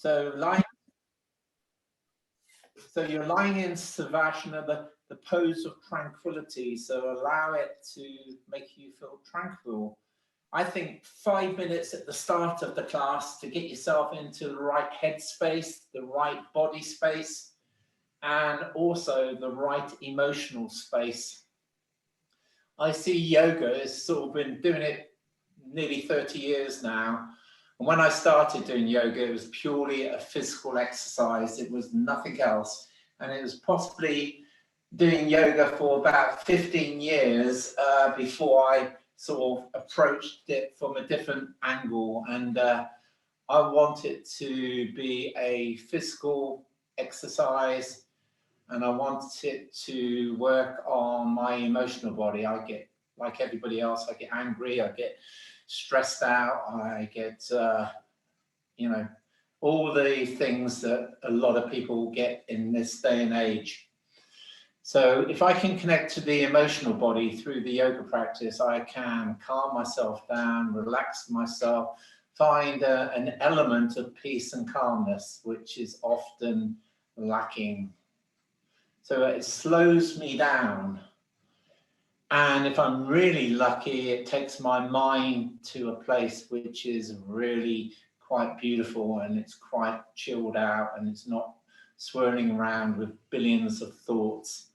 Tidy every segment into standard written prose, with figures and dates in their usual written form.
So you're lying in Savasana, the pose of tranquility. So allow it to make you feel tranquil. I think 5 minutes at the start of the class to get yourself into the right headspace, the right body space, and also the right emotional space. I see yoga has sort of been doing it nearly 30 years now. And when I started doing yoga, it was purely a physical exercise. It was nothing else. And it was possibly doing yoga for about 15 years before I sort of approached it from a different angle. And I want it to be a physical exercise, and I want it to work on my emotional body. I get, like everybody else, I get angry, I get stressed out, I get, all the things that a lot of people get in this day and age. So if I can connect to the emotional body through the yoga practice, I can calm myself down, relax myself, find an element of peace and calmness, which is often lacking. So it slows me down. And if I'm really lucky, it takes my mind to a place which is really quite beautiful, and it's quite chilled out, and it's not swirling around with billions of thoughts.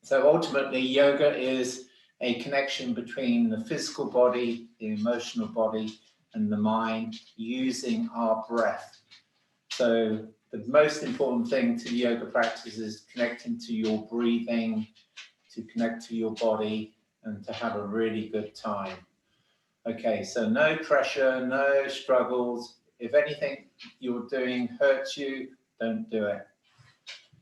So ultimately, yoga is a connection between the physical body, the emotional body, and the mind using our breath. So the most important thing to the yoga practice is connecting to your breathing, to connect to your body, and to have a really good time. Okay, so no pressure, no struggles. If anything you're doing hurts you, don't do it.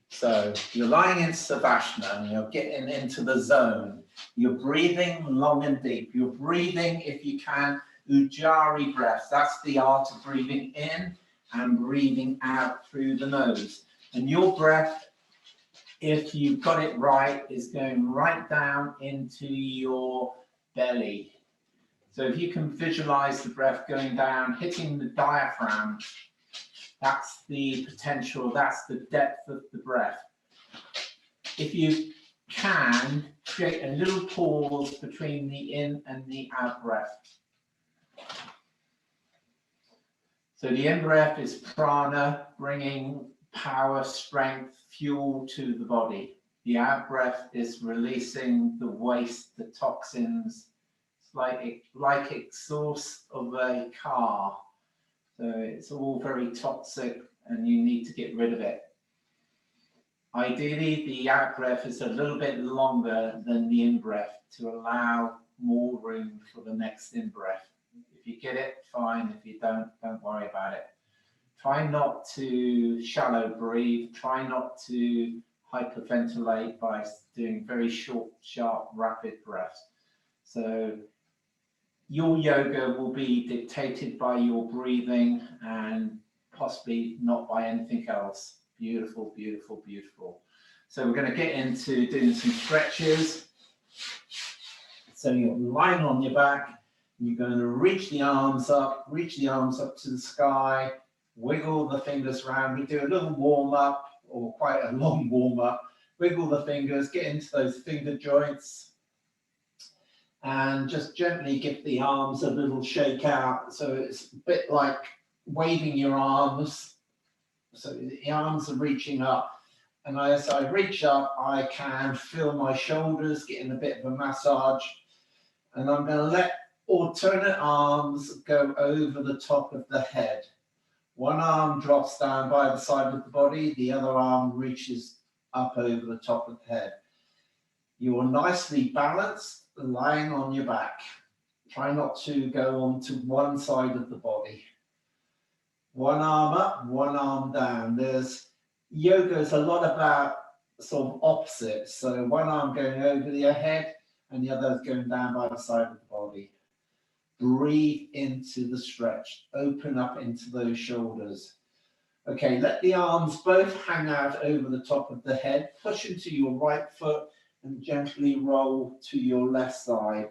So you're lying in Savasana and you're getting into the zone. You're breathing long and deep. You're breathing, if you can, Ujjayi breath. That's the art of breathing in and breathing out through the nose. And your breath, if you've got it right, is going right down into your belly. So if you can visualize the breath going down, hitting the diaphragm, that's the potential, that's the depth of the breath. If you can, create a little pause between the in and the out breath. So the in breath is prana, bringing power, strength, fuel to the body. The out breath is releasing the waste, the toxins. It's like exhaust of a car. So it's all very toxic and you need to get rid of it. Ideally, the out breath is a little bit longer than the in breath to allow more room for the next in breath. If you get it, fine. If you don't worry about it. Try not to shallow breathe. Try not to hyperventilate by doing very short, sharp, rapid breaths. So your yoga will be dictated by your breathing and possibly not by anything else. Beautiful, beautiful, beautiful. So we're going to get into doing some stretches. So you're lying on your back. You're going to reach the arms up to the sky, wiggle the fingers around. We do a little warm up, or quite a long warm up. Wiggle the fingers, get into those finger joints, and just gently give the arms a little shake out. So it's a bit like waving your arms. So the arms are reaching up. And as I reach up, I can feel my shoulders getting a bit of a massage. And I'm going to let alternate arms go over the top of the head. One arm drops down by the side of the body. The other arm reaches up over the top of the head. You're nicely balanced, lying on your back. Try not to go on to one side of the body. One arm up, one arm down. Yoga is a lot about sort of opposites. So one arm going over the head and the other going down by the side of the body. Breathe into the stretch. Open up into those shoulders. Okay, let the arms both hang out over the top of the head. Push into your right foot and gently roll to your left side.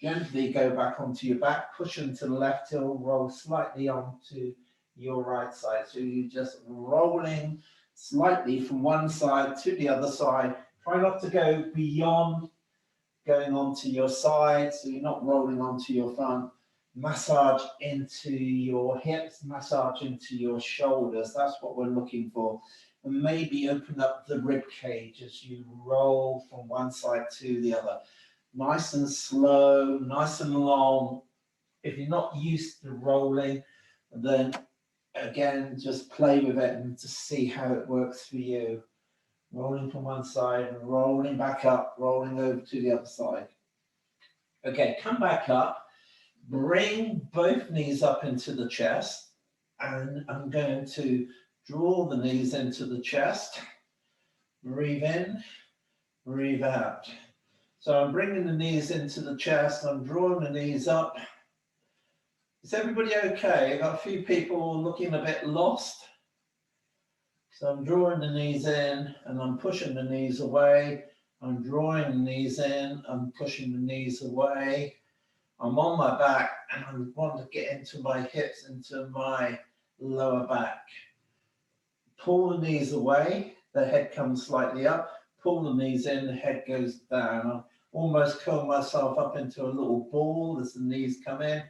Gently go back onto your back. Push into the left heel. Roll slightly onto your right side. So you're just rolling slightly from one side to the other side. Try not to go beyond going onto your side, so you're not rolling onto your front. Massage into your hips, massage into your shoulders. That's what we're looking for. And maybe open up the rib cage as you roll from one side to the other. Nice and slow, nice and long. If you're not used to rolling, then again, just play with it and to see how it works for you. Rolling from one side and rolling back up, rolling over to the other side. Okay, come back up, bring both knees up into the chest, and I'm going to draw the knees into the chest. Breathe in, breathe out. So I'm bringing the knees into the chest, I'm drawing the knees up. Is everybody okay? I've got a few people looking a bit lost. So I'm drawing the knees in and I'm pushing the knees away. I'm drawing the knees in, I'm pushing the knees away. I'm on my back and I want to get into my hips, into my lower back. Pull the knees away, the head comes slightly up. Pull the knees in, the head goes down. I almost curl myself up into a little ball as the knees come in,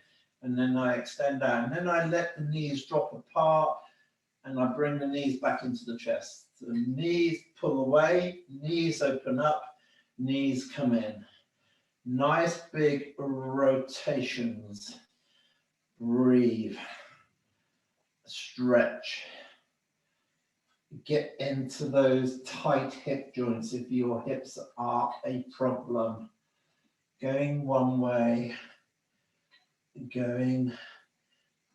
and then I extend out. And then I let the knees drop apart and I bring the knees back into the chest. So the knees pull away, knees open up, knees come in. Nice big rotations. Breathe. Stretch. Get into those tight hip joints if your hips are a problem. Going one way, going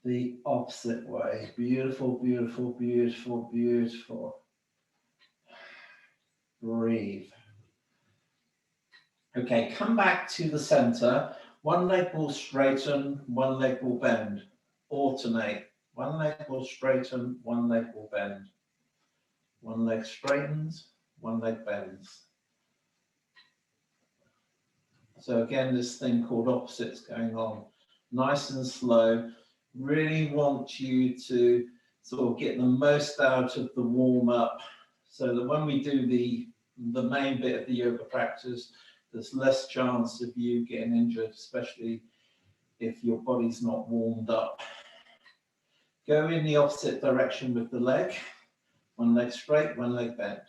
the opposite way. Beautiful, beautiful, beautiful, beautiful. Breathe. Okay, come back to the center. One leg will straighten, one leg will bend. Alternate. One leg will straighten, one leg will bend. One leg straightens, one leg bends. So again, this thing called opposites going on. Nice and slow. Really want you to sort of get the most out of the warm up so that when we do the main bit of the yoga practice, there's less chance of you getting injured, especially if your body's not warmed up. Go in the opposite direction with the leg. One leg straight, one leg bent.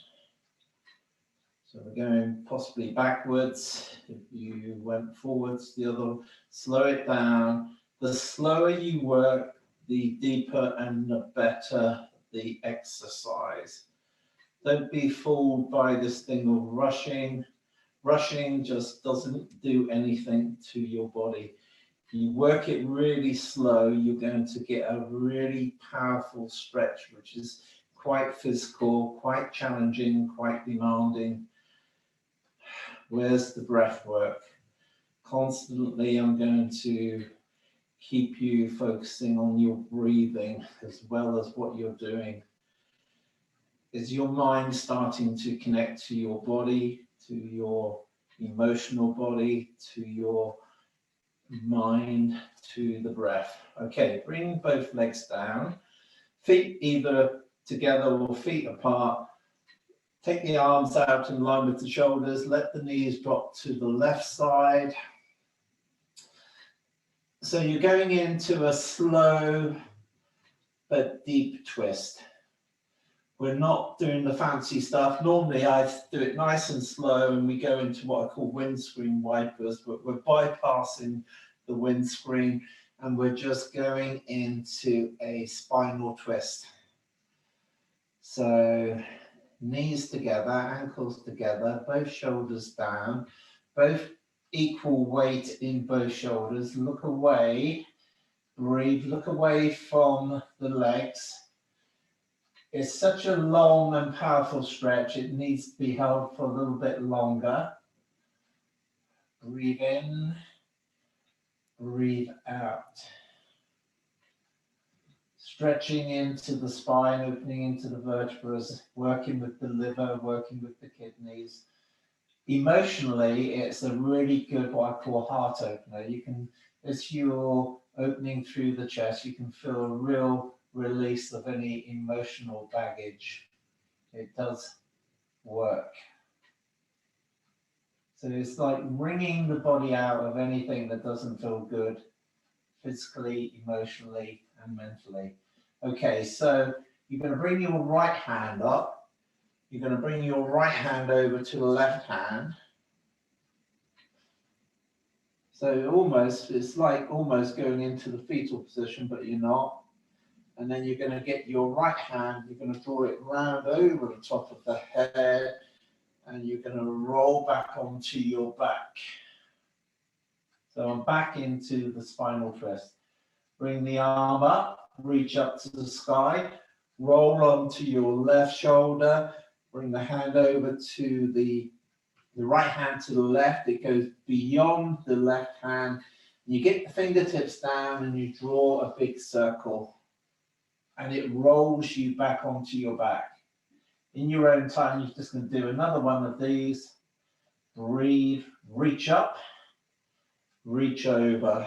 So we're going possibly backwards. If you went forwards, the other, slow it down. The slower you work, the deeper and the better the exercise. Don't be fooled by this thing of rushing. Rushing just doesn't do anything to your body. If you work it really slow, you're going to get a really powerful stretch, which is quite physical, quite challenging, quite demanding. Where's the breath work? Constantly, I'm going to keep you focusing on your breathing as well as what you're doing. Is your mind starting to connect to your body, to your emotional body, to your mind, to the breath? Okay, bring both legs down, feet either together or feet apart. Take the arms out in line with the shoulders, let the knees drop to the left side. So you're going into a slow but deep twist. We're not doing the fancy stuff. Normally I do it nice and slow and we go into what I call windscreen wipers, but we're bypassing the windscreen and we're just going into a spinal twist. So knees together, ankles together, both shoulders down, both equal weight in both shoulders. Look away, breathe, look away from the legs. It's such a long and powerful stretch, it needs to be held for a little bit longer. Breathe in, breathe out. Stretching into the spine, opening into the vertebrae, working with the liver, working with the kidneys. Emotionally, it's a really good what I call heart opener. You can, as you're opening through the chest, you can feel a real release of any emotional baggage. It does work. So it's like wringing the body out of anything that doesn't feel good, physically, emotionally, and mentally. Okay, so you're going to bring your right hand up. You're going to bring your right hand over to the left hand. So almost, it's like almost going into the fetal position, but you're not. And then you're going to get your right hand, you're going to draw it round over the top of the head, and you're going to roll back onto your back. So I'm back into the spinal twist. Bring the arm up, reach up to the sky, roll onto your left shoulder, bring the hand over to the right hand to the left. It goes beyond the left hand. You get the fingertips down and you draw a big circle. And it rolls you back onto your back. In your own time, you're just going to do another one of these. Breathe, reach up, reach over.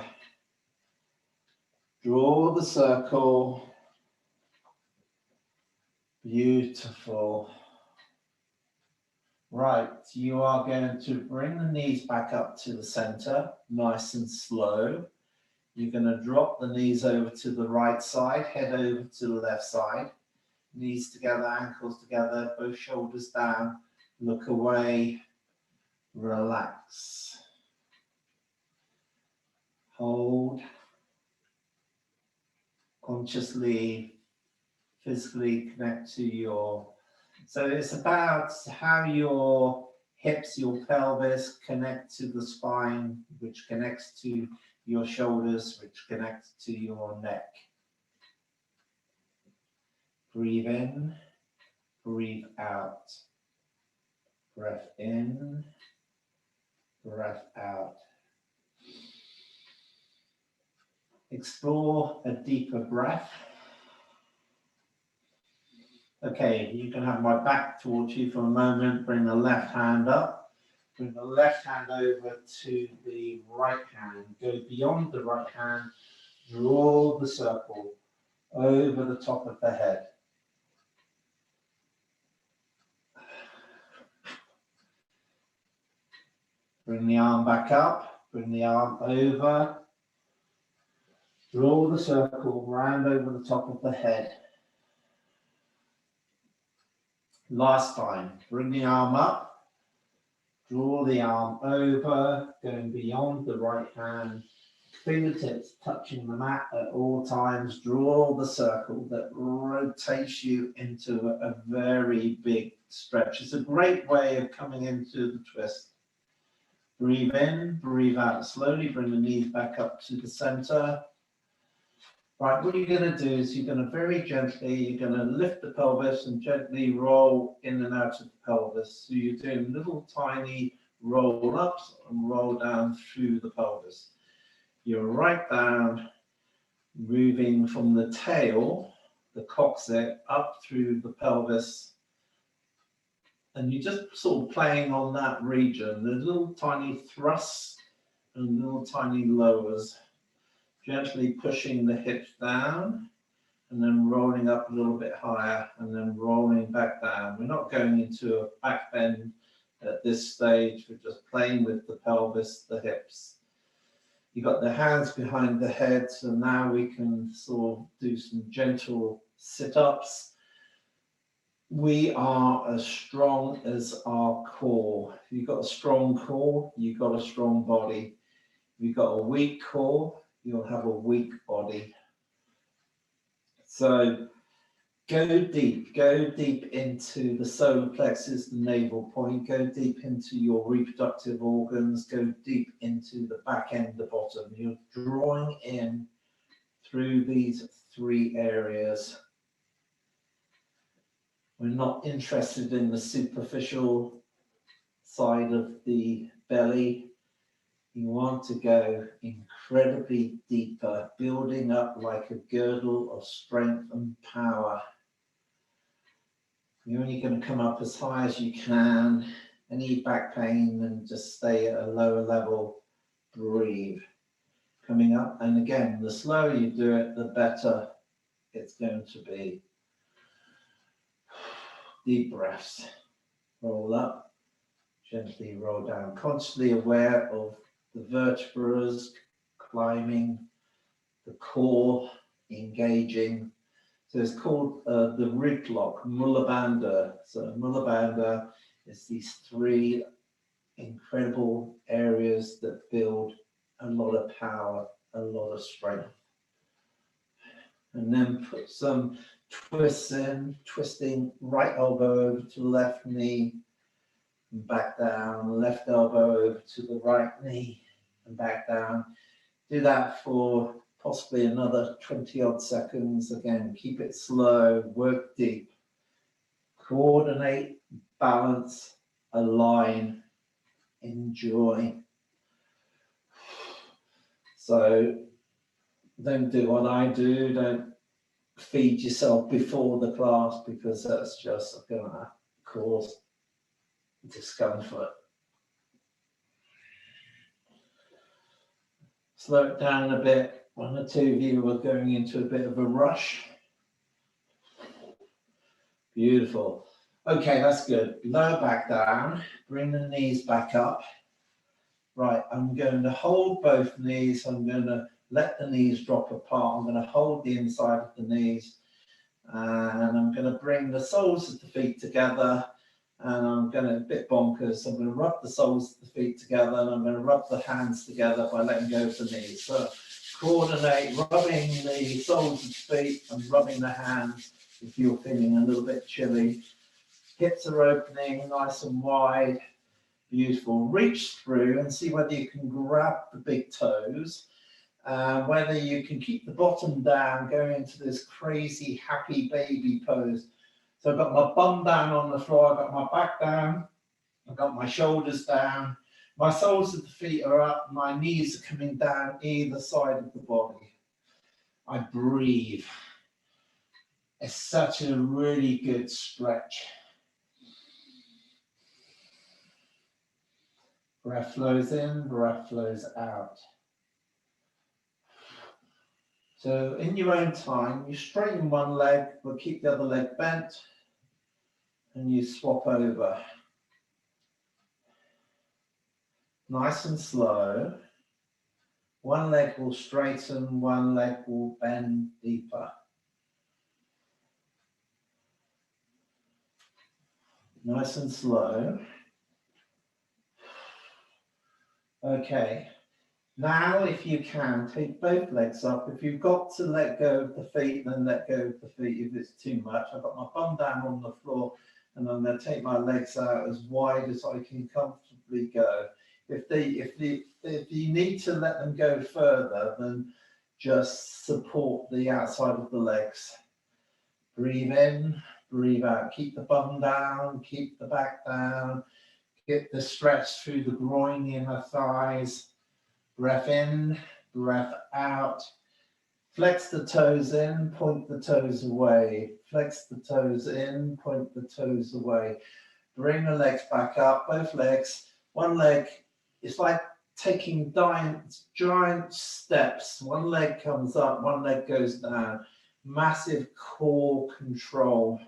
Draw the circle. Beautiful. Right, you are going to bring the knees back up to the center, nice and slow. You're going to drop the knees over to the right side, head over to the left side. Knees together, ankles together, both shoulders down. Look away, relax. Hold. Consciously, physically connect to your... So it's about how your hips, your pelvis connect to the spine, which connects to your shoulders, which connects to your neck. Breathe in, breathe out. Breath in, breath out. Explore a deeper breath. Okay, you can have my back towards you for a moment. Bring the left hand up. Bring the left hand over to the right hand. Go beyond the right hand. Draw the circle over the top of the head. Bring the arm back up. Bring the arm over. Draw the circle round over the top of the head. Last time, bring the arm up, draw the arm over, going beyond the right hand, fingertips touching the mat at all times. Draw the circle that rotates you into a very big stretch. It's a great way of coming into the twist. Breathe in, breathe out slowly, bring the knees back up to the center. Right, what you're going to do is you're going to very gently, you're going to lift the pelvis and gently roll in and out of the pelvis. So you're doing little tiny roll ups and roll down through the pelvis. You're right down, moving from the tail, the coccyx, up through the pelvis. And you're just sort of playing on that region. There's little tiny thrusts and little tiny lowers. Gently pushing the hips down and then rolling up a little bit higher and then rolling back down. We're not going into a back bend at this stage. We're just playing with the pelvis, the hips. You've got the hands behind the head, so now we can sort of do some gentle sit-ups. We are as strong as our core. If you've got a strong core, you've got a strong body. If you've got a weak core, you'll have a weak body. So go deep into the solar plexus, the navel point, go deep into your reproductive organs, go deep into the back end, the bottom. You're drawing in through these three areas. We're not interested in the superficial side of the belly. You want to go incredibly deeper, building up like a girdle of strength and power. You're only going to come up as high as you can. Any back pain, and just stay at a lower level. Breathe. Coming up, and again, the slower you do it, the better. it's going to be deep breaths. Roll up, gently roll down, consciously aware of the vertebrae climbing, the core engaging. So it's called the rib lock, Mula Bandha. So Mula Bandha is these three incredible areas that build a lot of power, a lot of strength. And then put some twists in, twisting right elbow over to the left knee and back down, left elbow over to the right knee and back down. Do that for possibly another 20 odd seconds. Again, keep it slow, work deep, coordinate, balance, align, enjoy. So don't do what I do, don't feed yourself before the class, because that's just going to cause discomfort. Slow it down a bit. One or two of you are going into a bit of a rush. Beautiful. Okay, that's good. Lower back down, bring the knees back up. Right, I'm going to hold both knees. I'm going to let the knees drop apart. I'm going to hold the inside of the knees. And I'm going to bring the soles of the feet together. And I'm going to, a bit bonkers, I'm going to rub the soles of the feet together. And I'm going to rub the hands together by letting go of the knees. So coordinate, rubbing the soles of the feet and rubbing the hands if you're feeling a little bit chilly. Hips are opening nice and wide. Beautiful. Reach through and see whether you can grab the big toes, whether you can keep the bottom down, going into this crazy happy baby pose. So I've got my bum down on the floor, I've got my back down, I've got my shoulders down, my soles of the feet are up, my knees are coming down either side of the body. I breathe. It's such a really good stretch. Breath flows in, breath flows out. So in your own time, you straighten one leg, but keep the other leg bent, and you swap over. Nice and slow. One leg will straighten, one leg will bend deeper. Nice and slow. Okay, now if you can, take both legs up. If you've got to let go of the feet, then let go of the feet if it's too much. I've got my bum down on the floor and I'm going to take my legs out as wide as I can comfortably go. If you need to let them go further, then just support the outside of the legs. Breathe in, breathe out. Keep the bum down, keep the back down. Get the stretch through the groin, the inner thighs. Breath in, breath out. Flex the toes in, point the toes away. Flex the toes in, point the toes away. Bring the legs back up, both legs. One leg, it's like taking giant steps. One leg comes up, one leg goes down. Massive core control.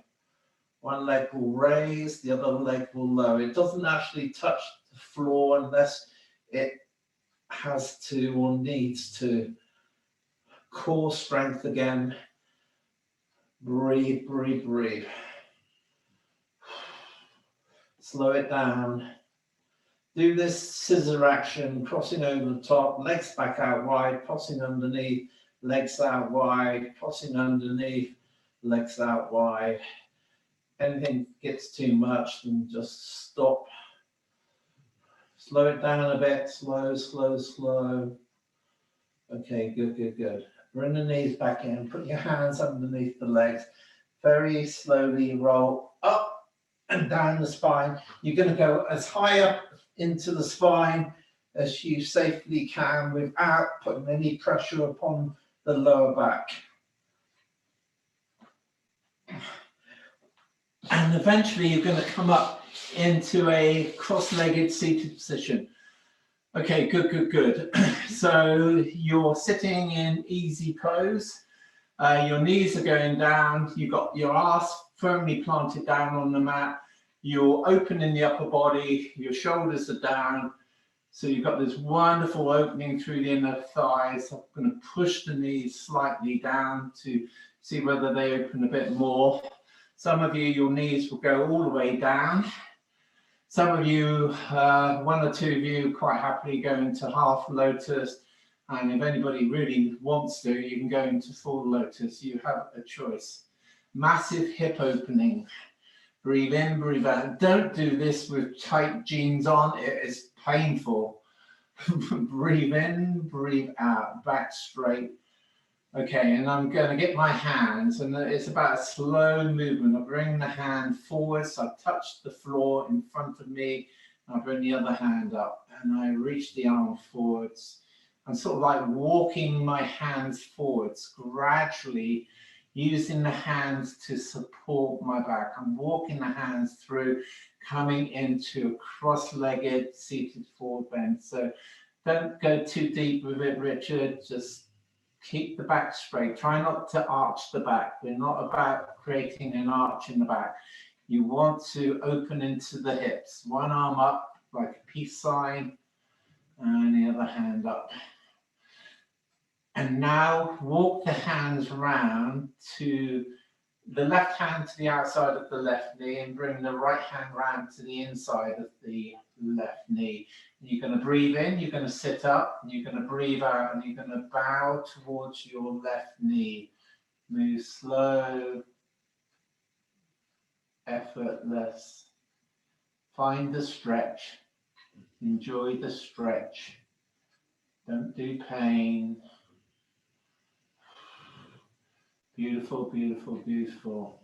One leg will raise, the other leg will lower. It doesn't actually touch the floor unless it has to or needs to. Core strength again. Breathe, breathe, breathe. Slow it down. Do this scissor action, crossing over the top, legs back out wide, crossing underneath, legs out wide, crossing underneath, legs out wide. Anything gets too much, then just stop. Slow it down a bit, slow, slow, slow. Okay, good, good, good. Bring the knees back in, put your hands underneath the legs. Very slowly roll up and down the spine. You're going to go as high up into the spine as you safely can without putting any pressure upon the lower back. And eventually you're going to come up into a cross-legged seated position. Okay, good, good, good. So you're sitting in easy pose. Your knees are going down. You've got your arse firmly planted down on the mat. You're opening the upper body. Your shoulders are down. So you've got this wonderful opening through the inner thighs. I'm going to push the knees slightly down to see whether they open a bit more. Some of you, your knees will go all the way down. Some of you, one or two of you, quite happily go into half lotus. And if anybody really wants to, you can go into full lotus. You have a choice. Massive hip opening. Breathe in, breathe out. Don't do this with tight jeans on. It is painful. Breathe in, breathe out. Back straight. Okay, and I'm going to get my hands, and it's about a slow movement. I bring the hand forwards. I touch the floor in front of me. I bring the other hand up, and I reach the arm forwards. I'm sort of like walking my hands forwards, gradually using the hands to support my back. I'm walking the hands through, coming into a cross-legged seated forward bend. So don't go too deep with it, Richard. Just keep the back straight. Try not to arch the back. We're not about creating an arch in the back. You want to open into the hips. One arm up like a peace sign, and the other hand up. And now walk the hands round to the left hand to the outside of the left knee, and bring the right hand round to the inside of the left knee. And you're going to breathe in, you're going to sit up, and you're going to breathe out, and you're going to bow towards your left knee. Move slow, effortless. Find the stretch. Enjoy the stretch. Don't do pain. Beautiful, beautiful, beautiful.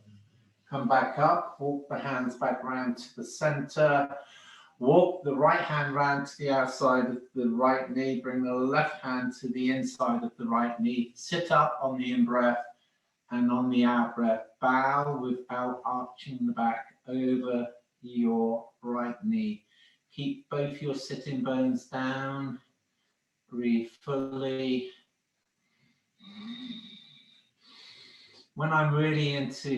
Come back up, walk the hands back round to the center. Walk the right hand round to the outside of the right knee. Bring the left hand to the inside of the right knee. Sit up on the in-breath, and on the out-breath, bow without arching the back over your right knee. Keep both your sitting bones down. Breathe fully. When I'm really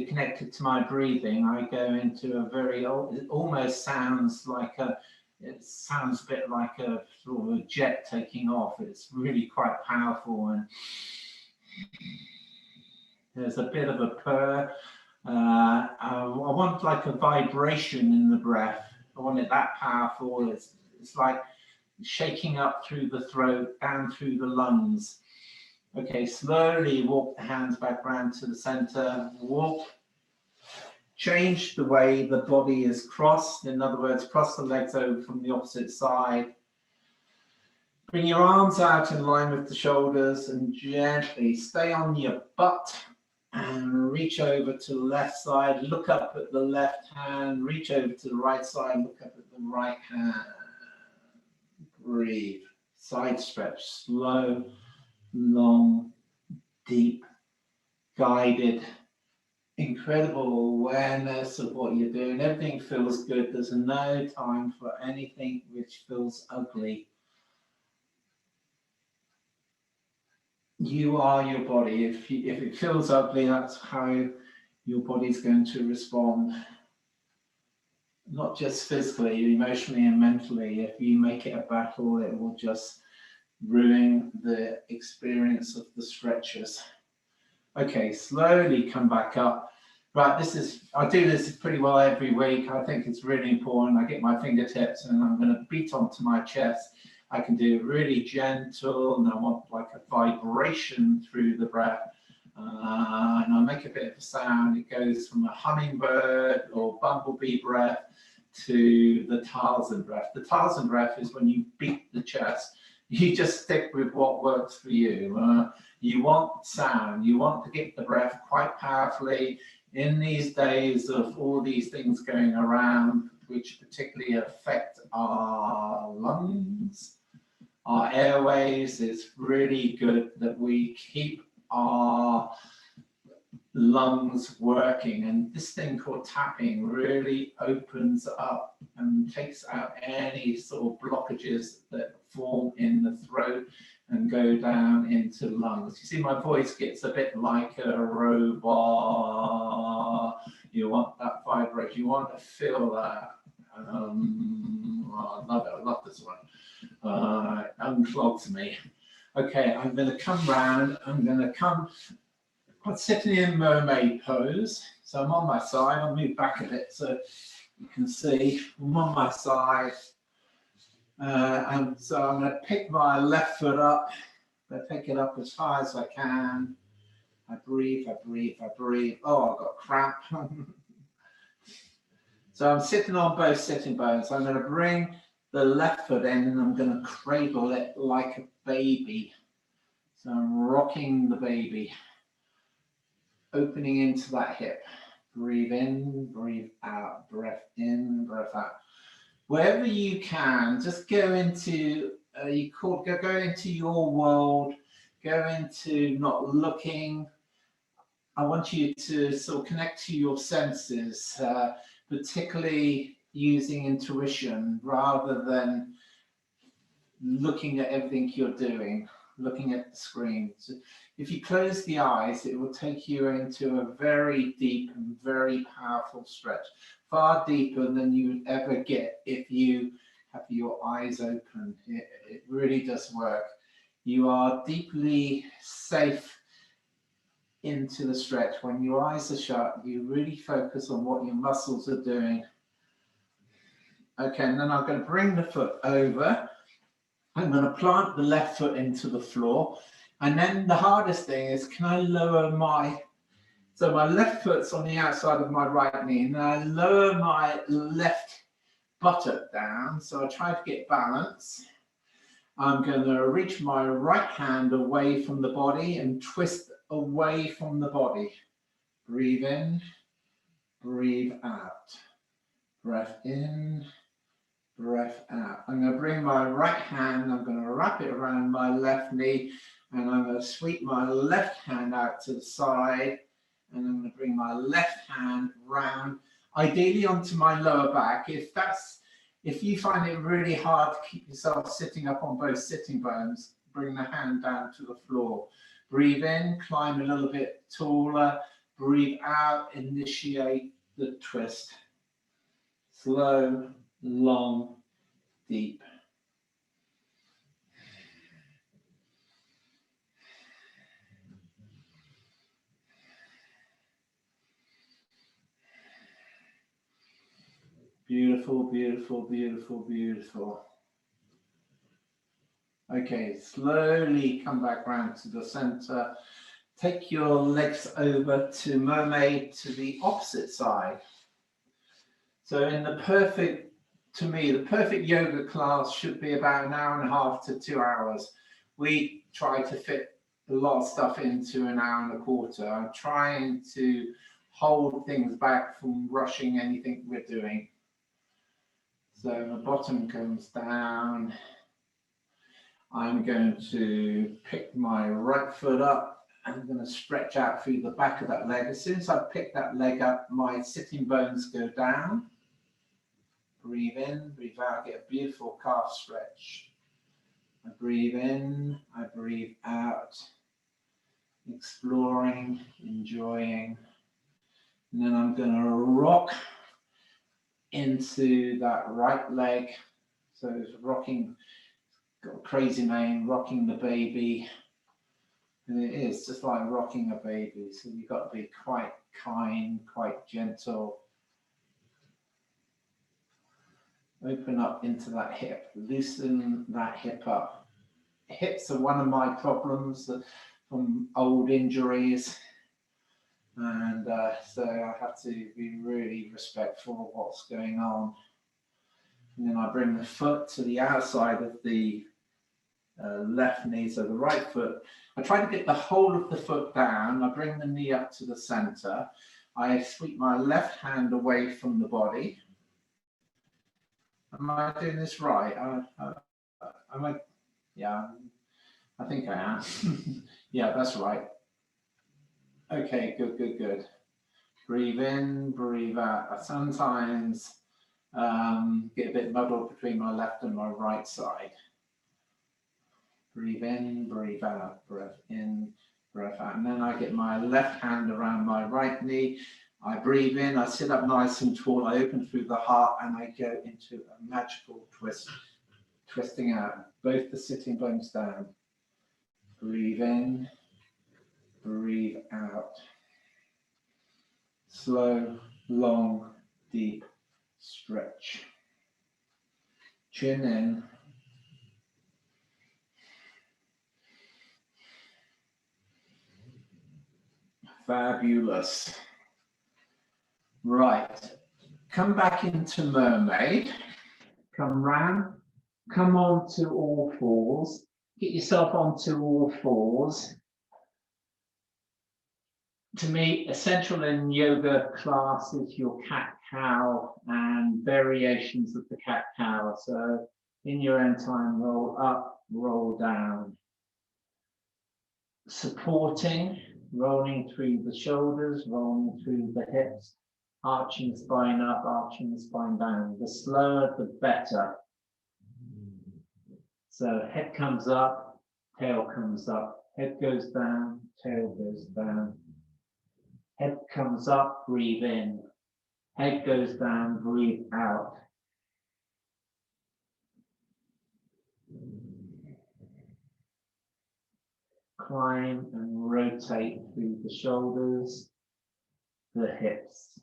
connected to my breathing, I go into a very, it almost sounds like a bit like a sort of a jet taking off. It's really quite powerful, and there's a bit of a purr. I want like a vibration in the breath. I want it that powerful. It's like shaking up through the throat, down through the lungs. Okay, slowly walk the hands back round to the center. Walk. Change the way the body is crossed. In other words, cross the legs over from the opposite side. Bring your arms out in line with the shoulders, and gently stay on your butt and reach over to the left side. Look up at the left hand. Reach over to the right side. Look up at the right hand. Breathe. Side stretch. Slow, long, deep, guided, incredible awareness of what you're doing. Everything feels good. There's no time for anything which feels ugly. You are your body. If it feels ugly, that's how your body's going to respond. Not just physically, emotionally and mentally. If you make it a battle, it will just ruin the experience of the stretches. Okay, slowly come back up. Right, I do this pretty well every week. I think it's really important. I get my fingertips and I'm going to beat onto my chest. I can do it really gentle, and I want like a vibration through the breath. And I'll make a bit of a sound. It goes from a hummingbird or bumblebee breath to the Tarzan breath. The Tarzan breath is when you beat the chest. You just stick with what works for you. You want sound. You want to get the breath quite powerfully. In these days of all these things going around, which particularly affect our lungs, our airways, it's really good that we keep our lungs working. And this thing called tapping really opens up and takes out any sort of blockages that form in the throat and go down into lungs. You see, my voice gets a bit like a robot. You want that vibration. You want to feel that. Oh, I love it. I love this one. It unclogs me. Okay, I'm going to come round. I'm sitting in mermaid pose. So I'm on my side. I'll move back a bit so you can see I'm on my side. And so I'm going to pick my left foot up. I pick it up as high as I can. I breathe, I breathe, I breathe. Oh, I've got cramp. So I'm sitting on both sitting bones. I'm going to bring the left foot in and I'm going to cradle it like a baby. So I'm rocking the baby, opening into that hip. Breathe in, breathe out, breath in, breath out. Wherever you can, just go into go into your world, go into not looking. I want you to sort of connect to your senses, particularly using intuition rather than looking at everything you're doing, looking at the screen. So if you close the eyes, it will take you into a very deep and very powerful stretch, far deeper than you would ever get if you have your eyes open. It really does work. You are deeply safe into the stretch. When your eyes are shut, you really focus on what your muscles are doing. Okay, and then I'm going to bring the foot over. I'm going to plant the left foot into the floor. And then the hardest thing is, can I lower so my left foot's on the outside of my right knee, and I lower my left buttock down. So I try to get balance. I'm going to reach my right hand away from the body and twist away from the body. Breathe in, breathe out. Breath in, breath out. I'm going to bring my right hand, I'm going to wrap it around my left knee, and I'm going to sweep my left hand out to the side, and I'm going to bring my left hand round, ideally onto my lower back. If you find it really hard to keep yourself sitting up on both sitting bones, bring the hand down to the floor. Breathe in, climb a little bit taller. Breathe out, initiate the twist. Slow, long, deep. Beautiful, beautiful, beautiful, beautiful. Okay, slowly come back round to the center. Take your legs over to mermaid to the opposite side. So in the perfect yoga class should be about an hour and a half to 2 hours. We try to fit a lot of stuff into an hour and a quarter. I'm trying to hold things back from rushing anything we're doing. So the bottom comes down. I'm going to pick my right foot up. I'm going to stretch out through the back of that leg. As soon as I pick that leg up, my sitting bones go down. Breathe in, breathe out, get a beautiful calf stretch. I breathe in, I breathe out, exploring, enjoying. And then I'm going to rock into that right leg. So it's rocking, got a crazy name, rocking the baby. And it is just like rocking a baby. So you've got to be quite kind, quite gentle. Open up into that hip, loosen that hip up. Hips are one of my problems from old injuries. And so I have to be really respectful of what's going on. And then I bring the foot to the outside of the left knee, so the right foot. I try to get the whole of the foot down. I bring the knee up to the center. I sweep my left hand away from the body. Am I doing this right? Yeah, I think I am. Yeah, that's right. Okay, good, good, good. Breathe in, breathe out. I sometimes get a bit muddled between my left and my right side. breathe in, breathe out, breath in, breath out. And then I get my left hand around my right knee. I breathe in, I sit up nice and tall, I open through the heart, and I go into a magical twist, twisting out both the sitting bones down. Breathe in, breathe out. Slow, long, deep stretch. Chin in. Fabulous. Right. Come back into mermaid. Come round. Come on to all fours. Get yourself onto all fours. To me, essential in yoga class is your cat-cow and variations of the cat-cow. So in your own time, roll up, roll down. Supporting, rolling through the shoulders, rolling through the hips, arching the spine up, arching the spine down. The slower, the better. So head comes up, tail comes up, head goes down, tail goes down. Head comes up, breathe in. Head goes down, breathe out. Climb and rotate through the shoulders, the hips.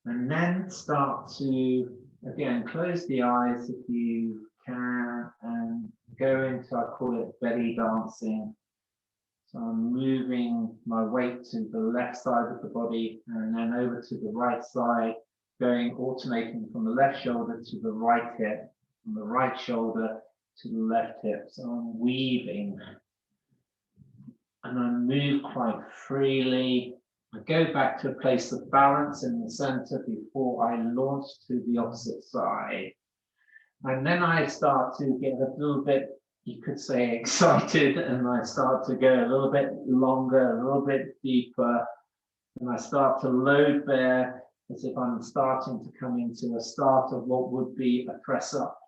And then start to, again, close the eyes if you can and go into, I call it belly dancing. So I'm moving my weight to the left side of the body and then over to the right side, going alternating from the left shoulder to the right hip, from the right shoulder to the left hip. So I'm weaving and I move quite freely. I go back to a place of balance in the center before I launch to the opposite side. And then I start to get a little bit, you could say, excited, and I start to go a little bit longer, a little bit deeper, and I start to load bear as if I'm starting to come into a start of what would be a press up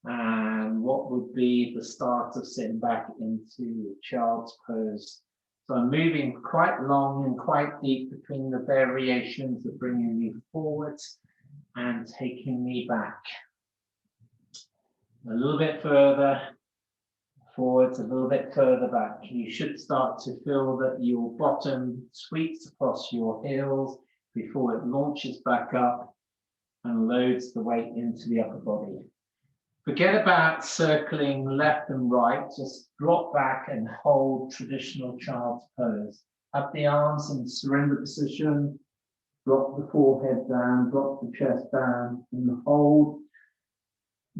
and what would be the start of sitting back into child's pose. So I'm moving quite long and quite deep between the variations of bringing me forwards and taking me back. A little bit further forwards, a little bit further back. You should start to feel that your bottom sweeps across your heels before it launches back up and loads the weight into the upper body. Forget about circling left and right, just drop back and hold traditional child's pose. Up the arms in surrender position, drop the forehead down, drop the chest down, and hold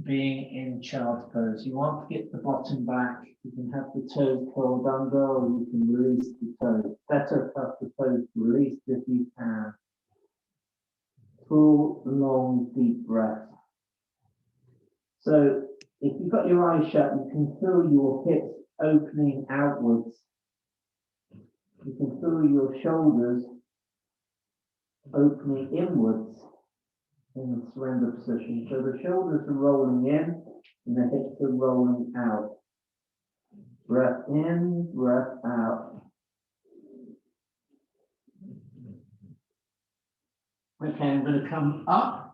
being in child's pose. You want to get the bottom back. You can have the toes curled under, or you can release the toes. Better to have the toes released if you can. Full, long, deep breath. So if you've got your eyes shut, you can feel your hips opening outwards. You can feel your shoulders opening inwards in the surrender position. So the shoulders are rolling in and the hips are rolling out. Breath in, breath out. Okay, I'm going to come up.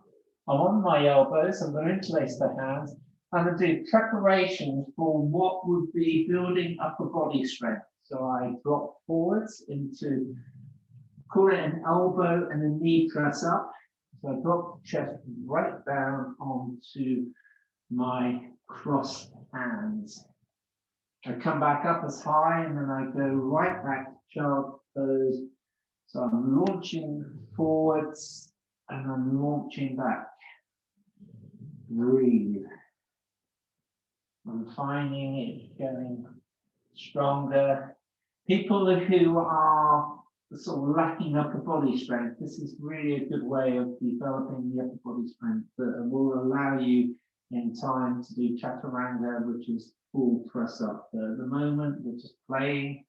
I'm on my elbows. I'm going to interlace the hands. I'm going to do preparations for what would be building upper body strength. So I drop forwards into, call it an elbow and a knee press up. So I drop the chest right down onto my crossed hands. I come back up as high and then I go right back to child's pose. So I'm launching forwards and I'm launching back. Breathe. I'm finding it getting stronger. People who are sort of lacking upper body strength, this is really a good way of developing the upper body strength that will allow you in time to do chaturanga, which is full press up. At the moment, we're just playing,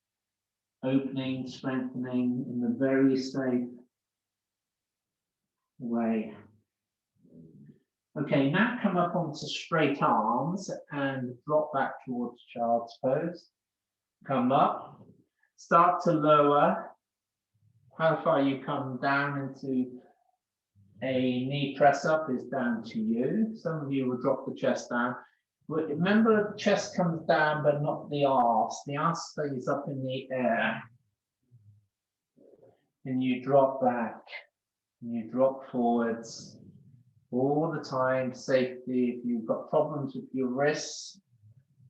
opening, strengthening in a very safe way. Okay, now come up onto straight arms and drop back towards child's pose. Come up, start to lower. How far you come down into a knee press up is down to you. Some of you will drop the chest down. Remember, the chest comes down, but not the arse. The arse stays up in the air. And you drop back, and you drop forwards. All the time, safety. If you've got problems with your wrists,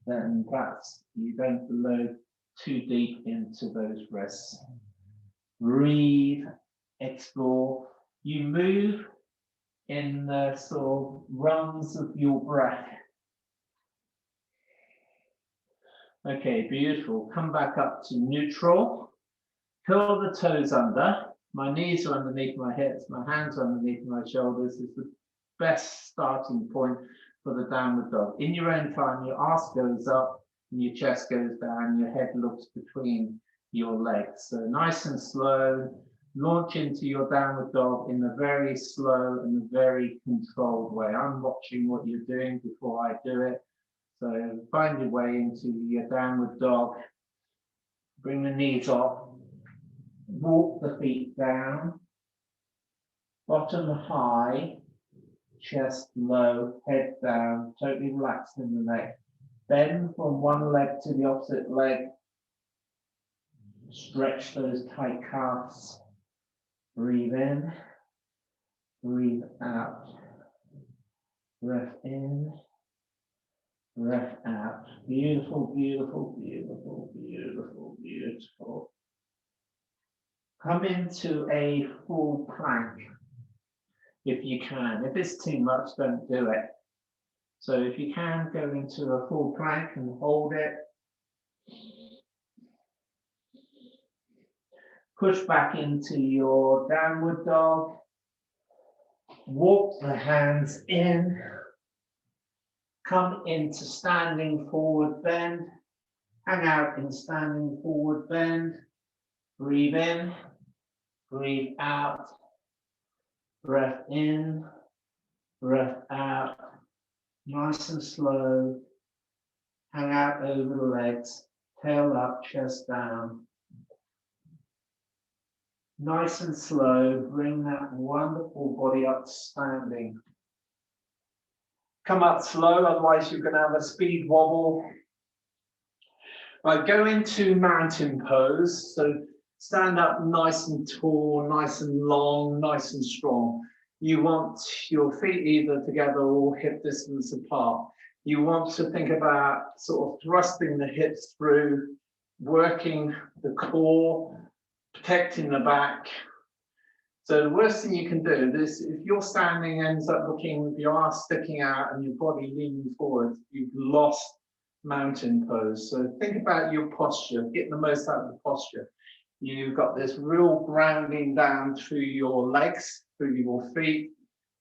then that's, you don't load too deep into those wrists. Breathe, explore. You move in the sort of rungs of your breath. Okay, beautiful. Come back up to neutral. Curl the toes under. My knees are underneath my hips. My hands are underneath my shoulders. It's the best starting point for the downward dog. In your own time, your arse goes up and your chest goes down, your head looks between your legs. So nice and slow, launch into your downward dog in a very slow and a very controlled way. I'm watching what you're doing before I do it. So find your way into your downward dog. Bring the knees up, walk the feet down, bottom high, chest low, head down, totally relaxed in the neck. Bend from one leg to the opposite leg. Stretch those tight calves. Breathe in, breathe out. Breath in, breath out. Beautiful, beautiful, beautiful, beautiful, beautiful. Come into a full plank if you can. If it's too much, don't do it. So if you can, go into a full plank and hold it. Push back into your downward dog. Walk the hands in. Come into standing forward bend. Hang out in standing forward bend. Breathe in. Breathe out. Breath in. Breath out. Nice and slow. Hang out over the legs. Tail up, chest down. Nice and slow, bring that wonderful body up to standing. Come up slow, otherwise you're going to have a speed wobble. Right, go into mountain pose. So stand up nice and tall, nice and long, nice and strong. You want your feet either together or hip distance apart. You want to think about sort of thrusting the hips through, working the core, protecting the back. So the worst thing you can do is if you're standing ends up looking with your arse sticking out and your body leaning forward, you've lost mountain pose. So think about your posture, get the most out of the posture. You've got this real grounding down through your legs, through your feet.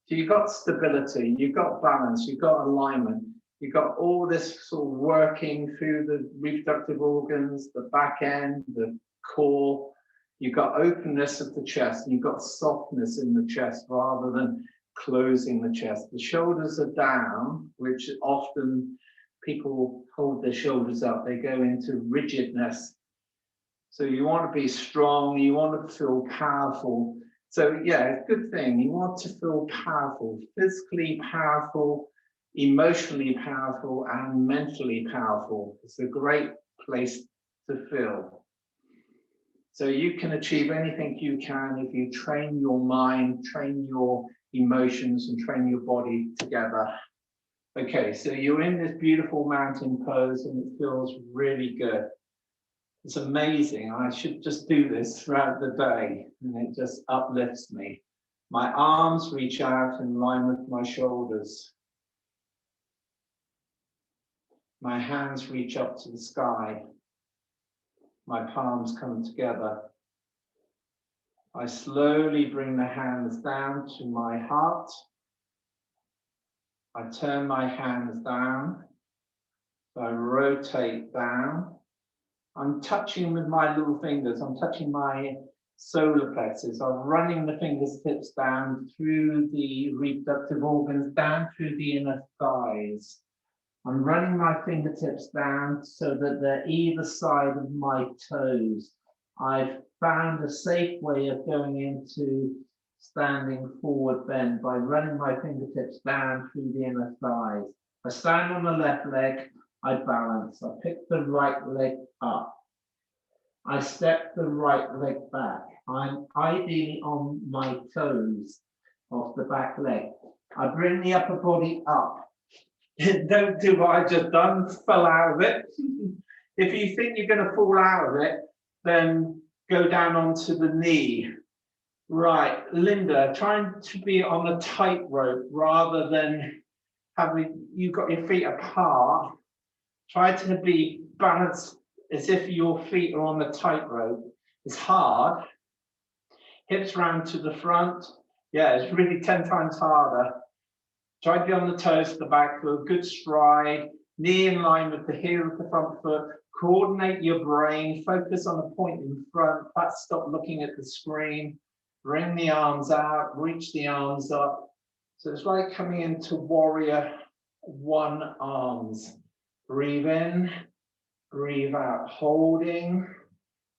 So you've got stability, you've got balance, you've got alignment. You've got all this sort of working through the reproductive organs, the back end, the core. You've got openness of the chest, and you've got softness in the chest rather than closing the chest. The shoulders are down, which often people hold their shoulders up. They go into rigidness. So you want to be strong, you want to feel powerful. So yeah, good thing. You want to feel powerful, physically powerful, emotionally powerful, and mentally powerful. It's a great place to feel. So you can achieve anything you can if you train your mind, train your emotions, and train your body together. Okay, so you're in this beautiful mountain pose and it feels really good. It's amazing. I should just do this throughout the day and it just uplifts me. My arms reach out in line with my shoulders. My hands reach up to the sky. My palms come together. I slowly bring the hands down to my heart. I turn my hands down. I rotate down. I'm touching with my little fingers. I'm touching my solar plexus. I'm running the fingertips down through the reproductive organs, down through the inner thighs. I'm running my fingertips down so that they're either side of my toes. I've found a safe way of going into standing forward bend by running my fingertips down through the inner thighs. I stand on the left leg, I balance. I pick the right leg up. I step the right leg back. I'm ideally on my toes off the back leg. I bring the upper body up. Don't do what I just done, fell out of it. If you think you're going to fall out of it, then go down onto the knee. Right, Linda, trying to be on a tightrope rather than having you got your feet apart. Try to be balanced as if your feet are on the tightrope. It's hard. Hips round to the front. Yeah, it's really 10 times harder. Try to be on the toes to the back for a good stride. Knee in line with the heel of the front foot. Coordinate your brain. Focus on a point in front. But stop looking at the screen. Bring the arms out. Reach the arms up. So it's like coming into warrior one arms. Breathe in. Breathe out, holding,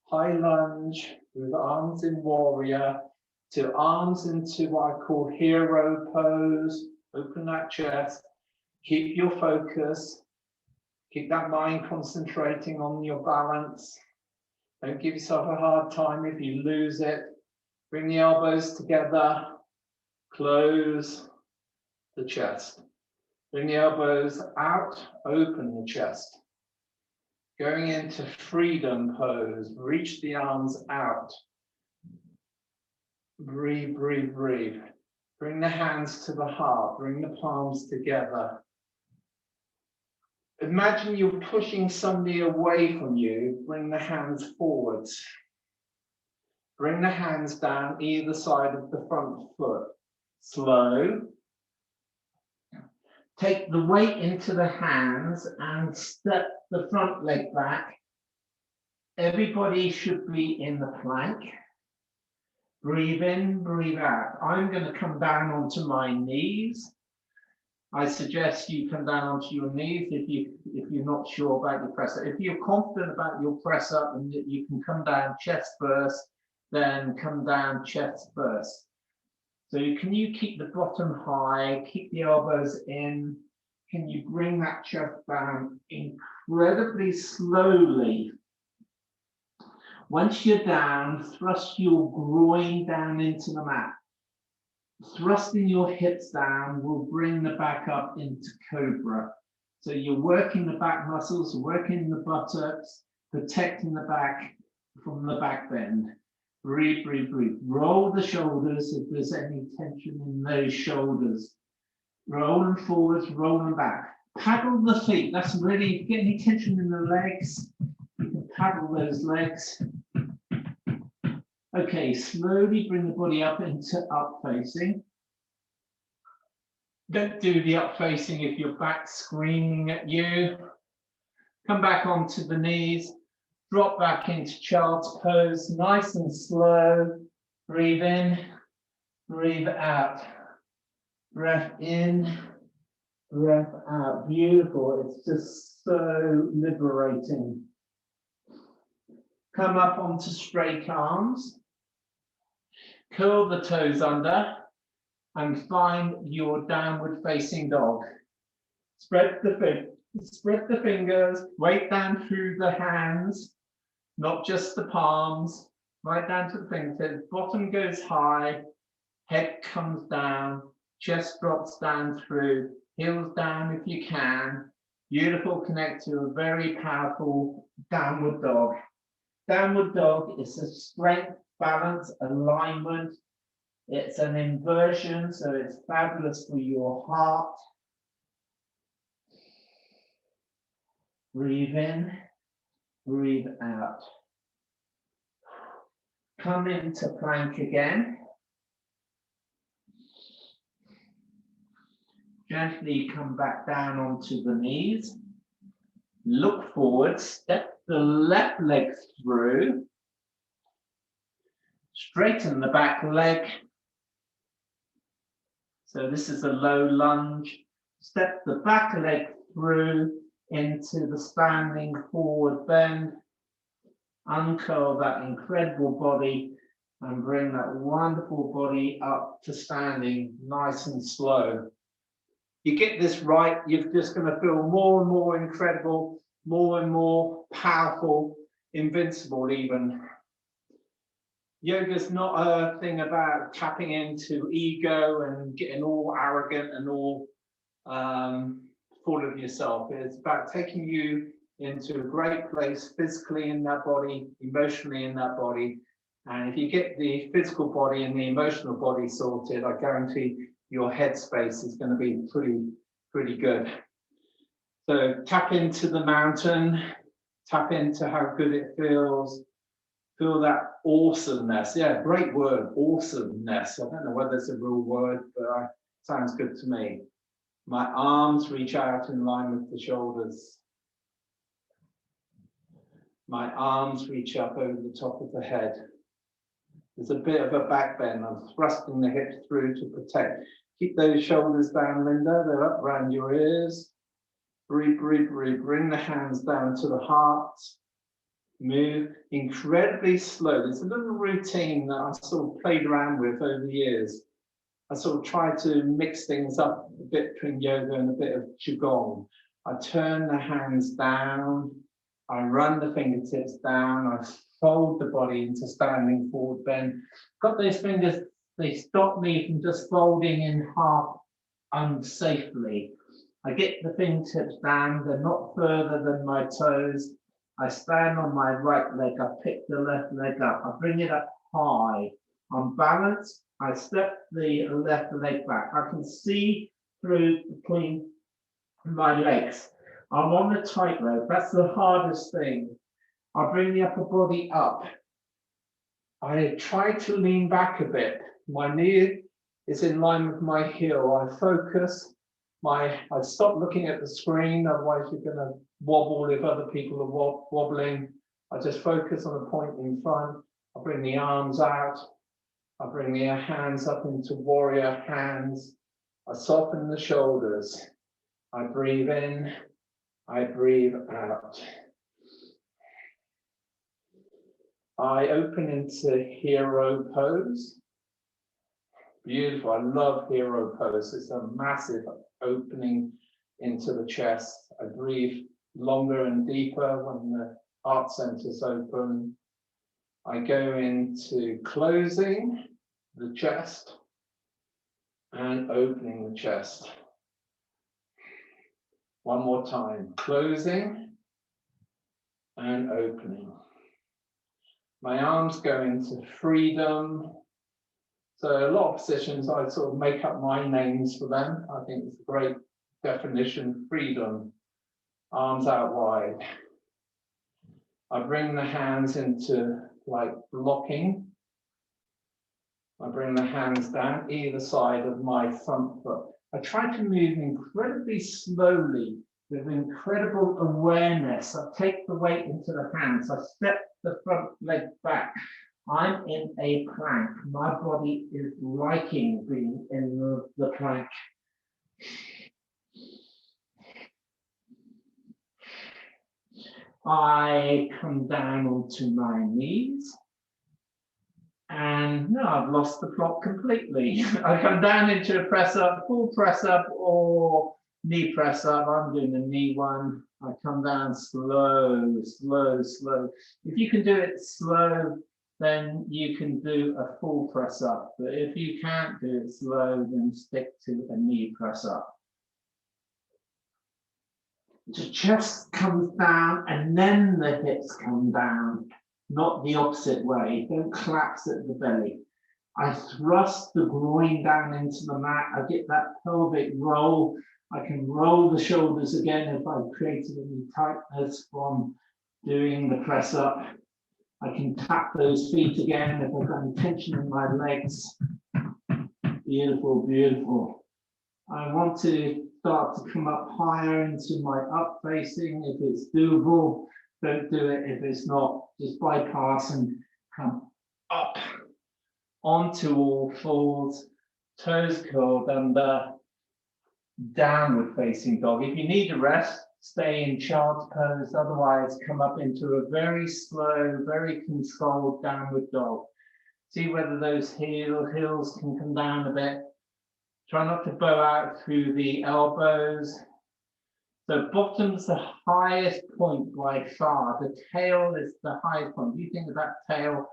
high lunge with arms in warrior, to arms into what I call hero pose. Open that chest, keep your focus, keep that mind concentrating on your balance. Don't give yourself a hard time if you lose it. Bring the elbows together, close the chest. Bring the elbows out, open the chest. Going into freedom pose, reach the arms out. Breathe, breathe, breathe. Bring the hands to the heart, bring the palms together. Imagine you're pushing somebody away from you, bring the hands forwards. Bring the hands down either side of the front foot. Slow. Take the weight into the hands and step the front leg back. Everybody should be in the plank. Breathe in, breathe out. I'm going to come down onto my knees. I suggest you come down onto your knees if you're not sure about your press up. If you're confident about your press up and that you can come down chest first, then come down chest first. So can you keep the bottom high, keep the elbows in? Can you bring that chest down incredibly slowly? Once you're down, thrust your groin down into the mat. Thrusting your hips down will bring the back up into cobra. So you're working the back muscles, working the buttocks, protecting the back from the back bend. Breathe, breathe, breathe. Roll the shoulders if there's any tension in those shoulders. Roll them forwards, roll them back. Paddle the feet. That's really, if you get any tension in the legs, you can paddle those legs. Okay, slowly bring the body up into up facing. Don't do the up facing if your back's screaming at you. Come back onto the knees. Drop back into child's pose, nice and slow. Breathe in, breathe out. Breath in, breath out. Beautiful. It's just so liberating. Come up onto straight arms. Curl the toes under and find your downward facing dog. Spread the fingers, weight down through the hands. Not just the palms, right down to the fingertips. Bottom goes high, head comes down, chest drops down through, heels down if you can. Beautiful, connect to a very powerful downward dog. Downward dog is a strength, balance, alignment. It's an inversion, so it's fabulous for your heart. Breathe in. Breathe out. Come into plank again. Gently come back down onto the knees. Look forward, step the left leg through. Straighten the back leg. So this is a low lunge. Step the back leg through into the standing forward bend. Uncurl that incredible body and bring that wonderful body up to standing nice and slow. You get this right, you're just going to feel more and more incredible, more and more powerful, invincible even. Yoga's not a thing about tapping into ego and getting all arrogant and all full of yourself. It's about taking you into a great place physically in that body, emotionally in that body. And if you get the physical body and the emotional body sorted, I guarantee your headspace is going to be pretty good. So tap into the mountain, tap into how good it feels. Feel that awesomeness. Yeah, great word, awesomeness. I don't know whether it's a real word, but it sounds good to me. My arms reach out in line with the shoulders. My arms reach up over the top of the head. There's a bit of a back bend. I'm thrusting the hips through to protect. Keep those shoulders down, Linda. They're up around your ears. Breathe, breathe, breathe. Bring the hands down to the heart. Move incredibly slow. There's a little routine that I sort of played around with over the years. I sort of try to mix things up a bit between yoga and a bit of qigong. I turn the hands down. I run the fingertips down. I fold the body into standing forward bend. Got those fingers, they stop me from just folding in half unsafely. I get the fingertips down. They're not further than my toes. I stand on my right leg, I pick the left leg up, I bring it up high. I'm balanced, I step the left leg back. I can see through between my legs. I'm on the tightrope, that's the hardest thing. I bring the upper body up. I try to lean back a bit. My knee is in line with my heel. I focus. I stop looking at the screen, otherwise you're going to wobble if other people are wobbling. I just focus on the point in front. I bring the arms out. I bring the hands up into warrior hands. I soften the shoulders. I breathe in. I breathe out. I open into hero pose. Beautiful. I love hero pose. It's a massive opening into the chest. I breathe longer and deeper when the heart centers open. I go into closing the chest and opening the chest. One more time, closing and opening. My arms go into freedom. So a lot of positions, I sort of make up my names for them. I think it's a great definition, freedom. Arms out wide. I bring the hands into like blocking. I bring the hands down either side of my front foot. I try to move incredibly slowly with incredible awareness. I take the weight into the hands. I step the front leg back. I'm in a plank. My body is liking being in the plank. I come down onto my knees. And no, I've lost the plot completely. I come down into a press up, full press up or knee press up. I'm doing the knee one. I come down slow, slow, slow. If you can do it slow, then you can do a full press up. But if you can't do it slow, then stick to a knee press up. The chest comes down and then the hips come down, not the opposite way. Don't collapse at the belly. I thrust the groin down into the mat. I get that pelvic roll. I can roll the shoulders again if I've created any tightness from doing the press up. I can tap those feet again if I've got any tension in my legs. Beautiful, beautiful. I want to start to come up higher into my up facing if it's doable. Don't do it if it's not. Just bypass and come up. onto all fours, toes curled under, downward facing dog. If you need a rest, stay in child's pose, otherwise come up into a very slow, very controlled downward dog. See whether those heels can come down a bit. Try not to bow out through the elbows. So bottom's the highest point by far. The tail is the highest point. You think of that tail,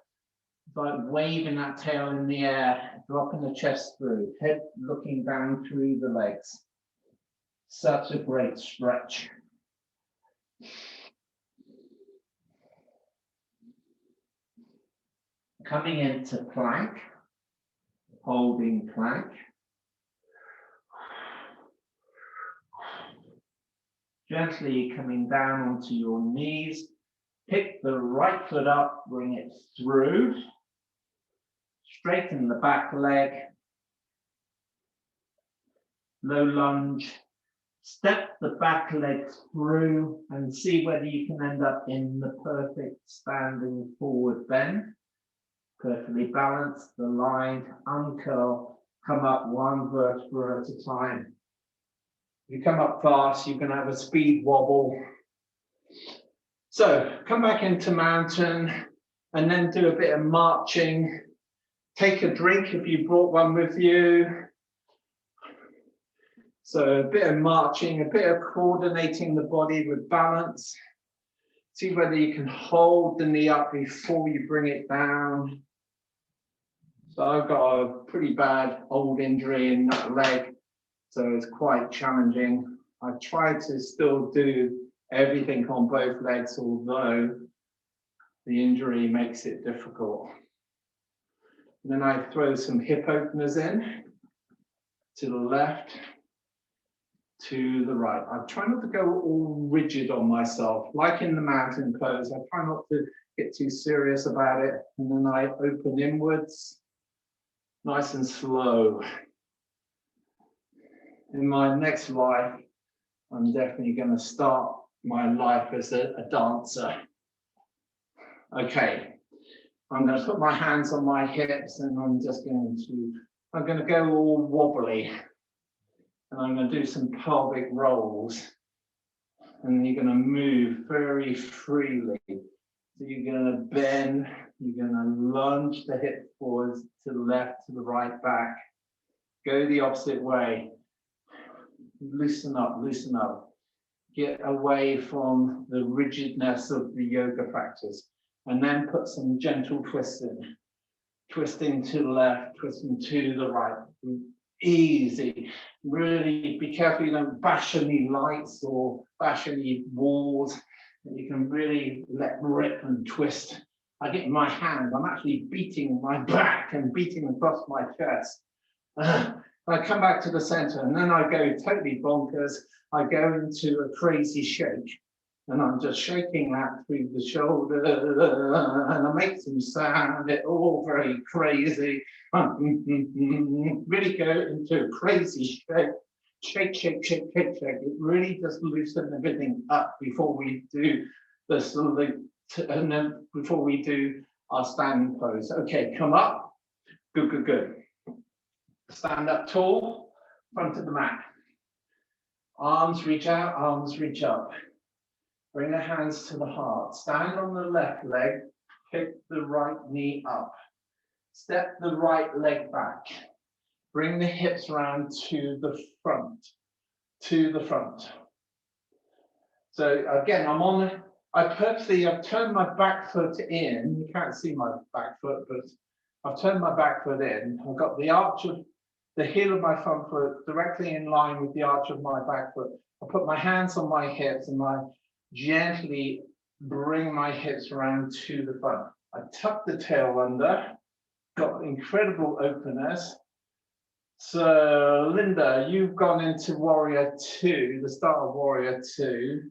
like waving that tail in the air, dropping the chest through, head looking down through the legs. Such a great stretch. Coming into plank, holding plank. Gently coming down onto your knees. Pick the right foot up, bring it through. Straighten the back leg. Low lunge. Step the back leg through and see whether you can end up in the perfect standing forward bend. Perfectly balanced, aligned, uncurl, come up one vertebra at a time. If you come up fast, you can have a speed wobble. So come back into mountain and then do a bit of marching. Take a drink if you brought one with you. So a bit of marching, a bit of coordinating the body with balance. See whether you can hold the knee up before you bring it down. So I've got a pretty bad old injury in that leg, so it's quite challenging. I try to still do everything on both legs, although the injury makes it difficult. And then I throw some hip openers in, to the left, to the right. I try not to go all rigid on myself, like in the mountain pose. I try not to get too serious about it. And then I open inwards, nice and slow. In my next life, I'm definitely going to start my life as a dancer. Okay, I'm going to put my hands on my hips and I'm going to go all wobbly. And I'm going to do some pelvic rolls. And you're going to move very freely. So you're going to bend, you're going to lunge the hip forwards to the left, to the right, back. Go the opposite way. Loosen up, loosen up. Get away from the rigidness of the yoga practice. And then put some gentle twists in. Twisting to the left, twisting to the right. Easy. Really be careful you don't bash any lights or bash any walls. You can really let rip and twist. I get in my hand, I'm actually beating my back and beating across my chest. I come back to the center and then I go totally bonkers. I go into a crazy shake and I'm just shaking that through the shoulder and I make some sound, it's all very crazy. Really go into a crazy shake. Shake, shake, shake, shake, shake. It really just loosens everything up before we do the salute and then before we do our standing pose. Okay, come up. Good, good, good. Stand up tall, front of the mat. Arms reach out, arms reach up. Bring the hands to the heart. Stand on the left leg, kick the right knee up. Step the right leg back. Bring the hips around to the front, So again, I've turned my back foot in. You can't see my back foot, but I've turned my back foot in. I've got the arch of the heel of my front foot directly in line with the arch of my back foot. I put my hands on my hips and I gently bring my hips around to the front. I tuck the tail under, got incredible openness. So Linda, you've gone into Warrior 2, the start of Warrior 2.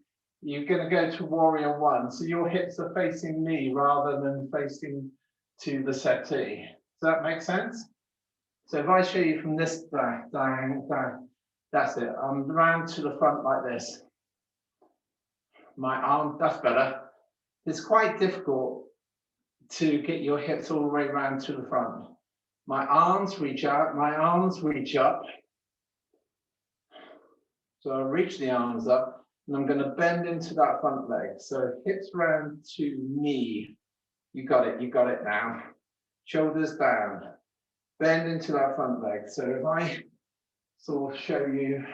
You're going to go to Warrior 1. So your hips are facing me rather than facing to the settee. Does that make sense? So if I show you from this back, down, that's it. I'm round to the front like this. My arm, that's better. It's quite difficult to get your hips all the way around to the front. My arms reach out, my arms reach up. So I reach the arms up and I'm going to bend into that front leg. So hips round to knee. You got it now. Shoulders down. Bend into that front leg. So if I sort of show you,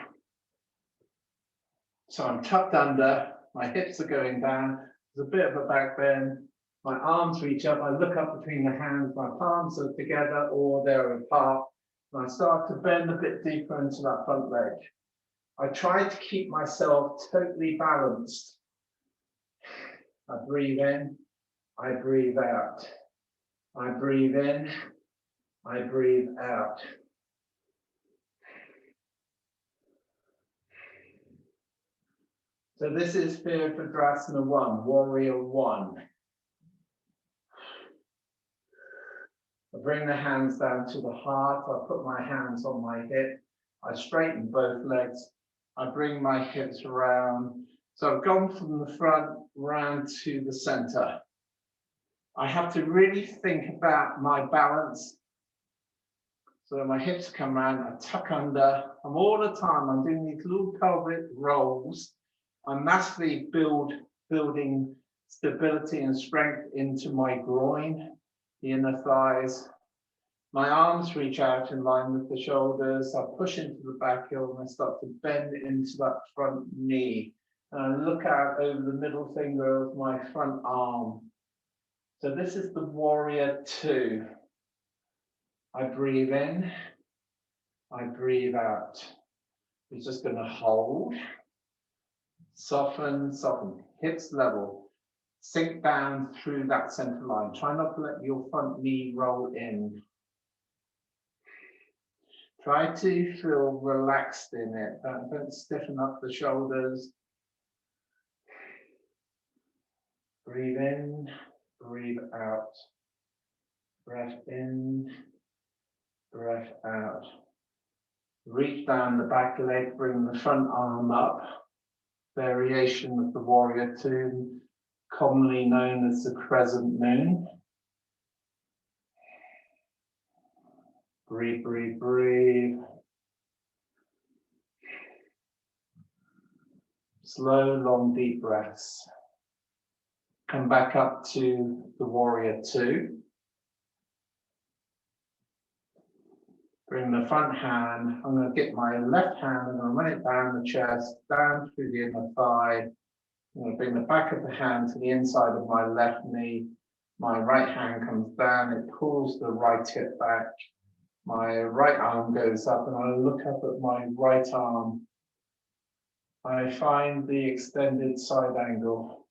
so I'm tucked under, my hips are going down, there's a bit of a back bend, my arms reach up, I look up between the hands, my palms are together or they're apart, and I start to bend a bit deeper into that front leg. I try to keep myself totally balanced. I breathe in, I breathe out. I breathe in, I breathe out. So this is Virabhadrasana 1, Warrior 1. I bring the hands down to the heart. I put my hands on my hip. I straighten both legs. I bring my hips around. So I've gone from the front round to the center. I have to really think about my balance. So my hips come around, I tuck under. I'm all the time, I'm doing these little pelvic rolls. I'm massively building stability and strength into my groin, the inner thighs. My arms reach out in line with the shoulders. I push into the back heel and I start to bend into that front knee. And I look out over the middle finger of my front arm. So this is the Warrior 2. I breathe in, I breathe out. We're just going to hold, soften, hips level, sink down through that center line. Try not to let your front knee roll in. Try to feel relaxed in it. Don't stiffen up the shoulders. Breathe in, breathe out. Breath in, breath out. Reach down the back leg, bring the front arm up. Variation of the Warrior 2, commonly known as the Crescent Moon. Breathe, breathe, breathe. Slow, long, deep breaths. Come back up to the Warrior 2. Bring the front hand. I'm going to get my left hand and I'm going to run it down the chest, down through the inner thigh. I'm going to bring the back of the hand to the inside of my left knee. My right hand comes down, it pulls the right hip back. My right arm goes up and I look up at my right arm. I find the extended side angle.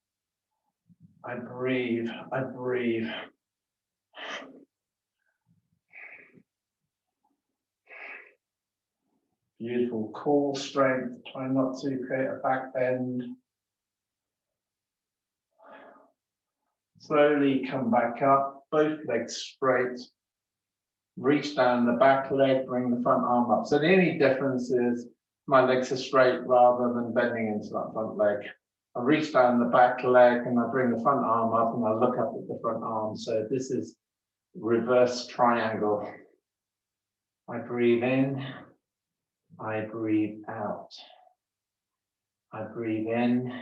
I breathe, I breathe. Beautiful core strength, try not to create a back bend. Slowly come back up, both legs straight. Reach down the back leg, bring the front arm up. So the only difference is my legs are straight rather than bending into that front leg. I reach down the back leg and I bring the front arm up and I look up at the front arm. So this is reverse triangle. I breathe in, I breathe out. I breathe in,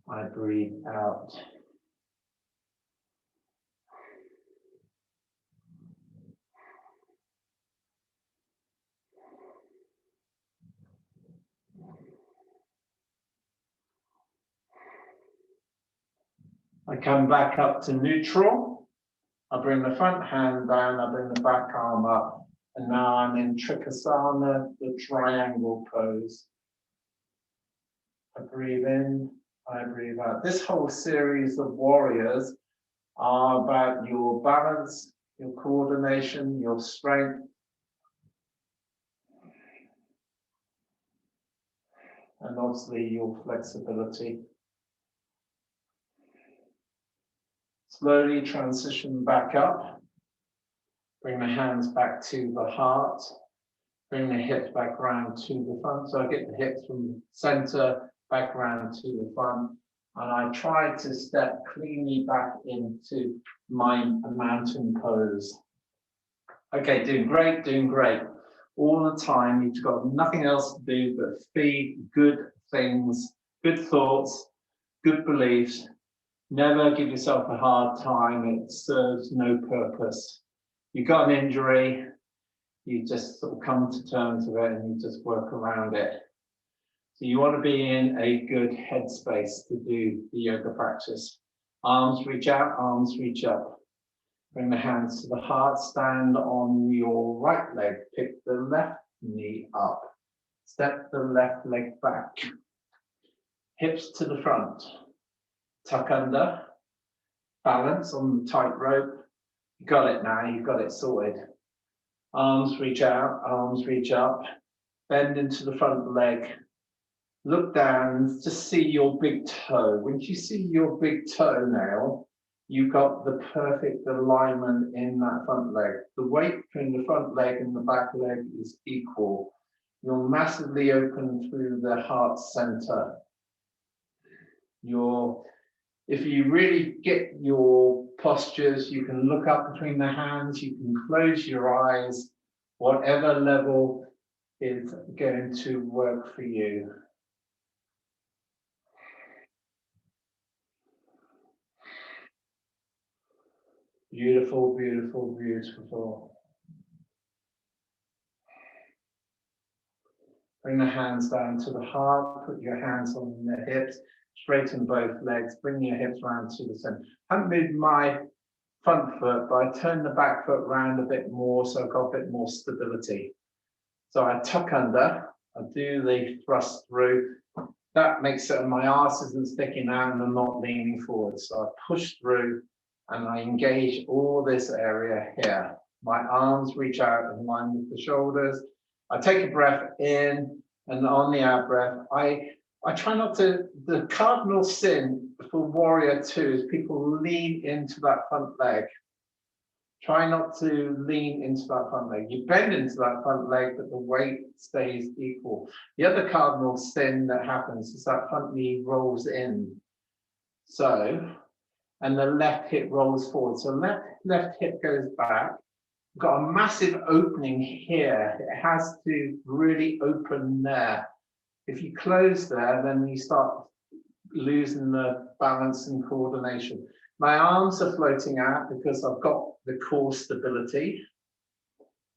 I breathe out. I come back up to neutral. I bring the front hand down, I bring the back arm up, and now I'm in Trikonasana, the triangle pose. I breathe in, I breathe out. This whole series of warriors are about your balance, your coordination, your strength, and obviously your flexibility. Slowly transition back up. Bring the hands back to the heart. Bring the hips back round to the front. So I get the hips from the center back round to the front. And I try to step cleanly back into my mountain pose. Okay, doing great, doing great. All the time, you've got nothing else to do but feed good things, good thoughts, good beliefs. Never give yourself a hard time. It serves no purpose. You've got an injury, you just sort of come to terms with it and you just work around it. So you want to be in a good headspace to do the yoga practice. Arms reach out, arms reach up. Bring the hands to the heart, stand on your right leg, pick the left knee up. Step the left leg back. Hips to the front. Tuck under. Balance on the tightrope. You got it now, you've got it sorted. Arms reach out, arms reach up. Bend into the front leg. Look down, just see your big toe. When you see your big toenail, you've got the perfect alignment in that front leg. The weight between the front leg and the back leg is equal. You're massively open through the heart center. If you really get your postures, you can look up between the hands, you can close your eyes, whatever level is going to work for you. Beautiful, beautiful, beautiful. Bring the hands down to the heart, put your hands on the hips, straighten both legs, bring your hips around to the center. I haven't moved my front foot, but I turn the back foot around a bit more so I've got a bit more stability. So I tuck under, I do the thrust through. That makes it my arse isn't sticking out and I'm not leaning forward. So I push through and I engage all this area here. My arms reach out in line with the shoulders. I take a breath in, and on the out breath, I try not to, the cardinal sin for warrior two is people lean into that front leg. Try not to lean into that front leg. You bend into that front leg, but the weight stays equal. The other cardinal sin that happens is that front knee rolls in. So, and the left hip rolls forward. So left hip goes back. Got a massive opening here. It has to really open there. If you close there, then you start losing the balance and coordination. My arms are floating out because I've got the core stability.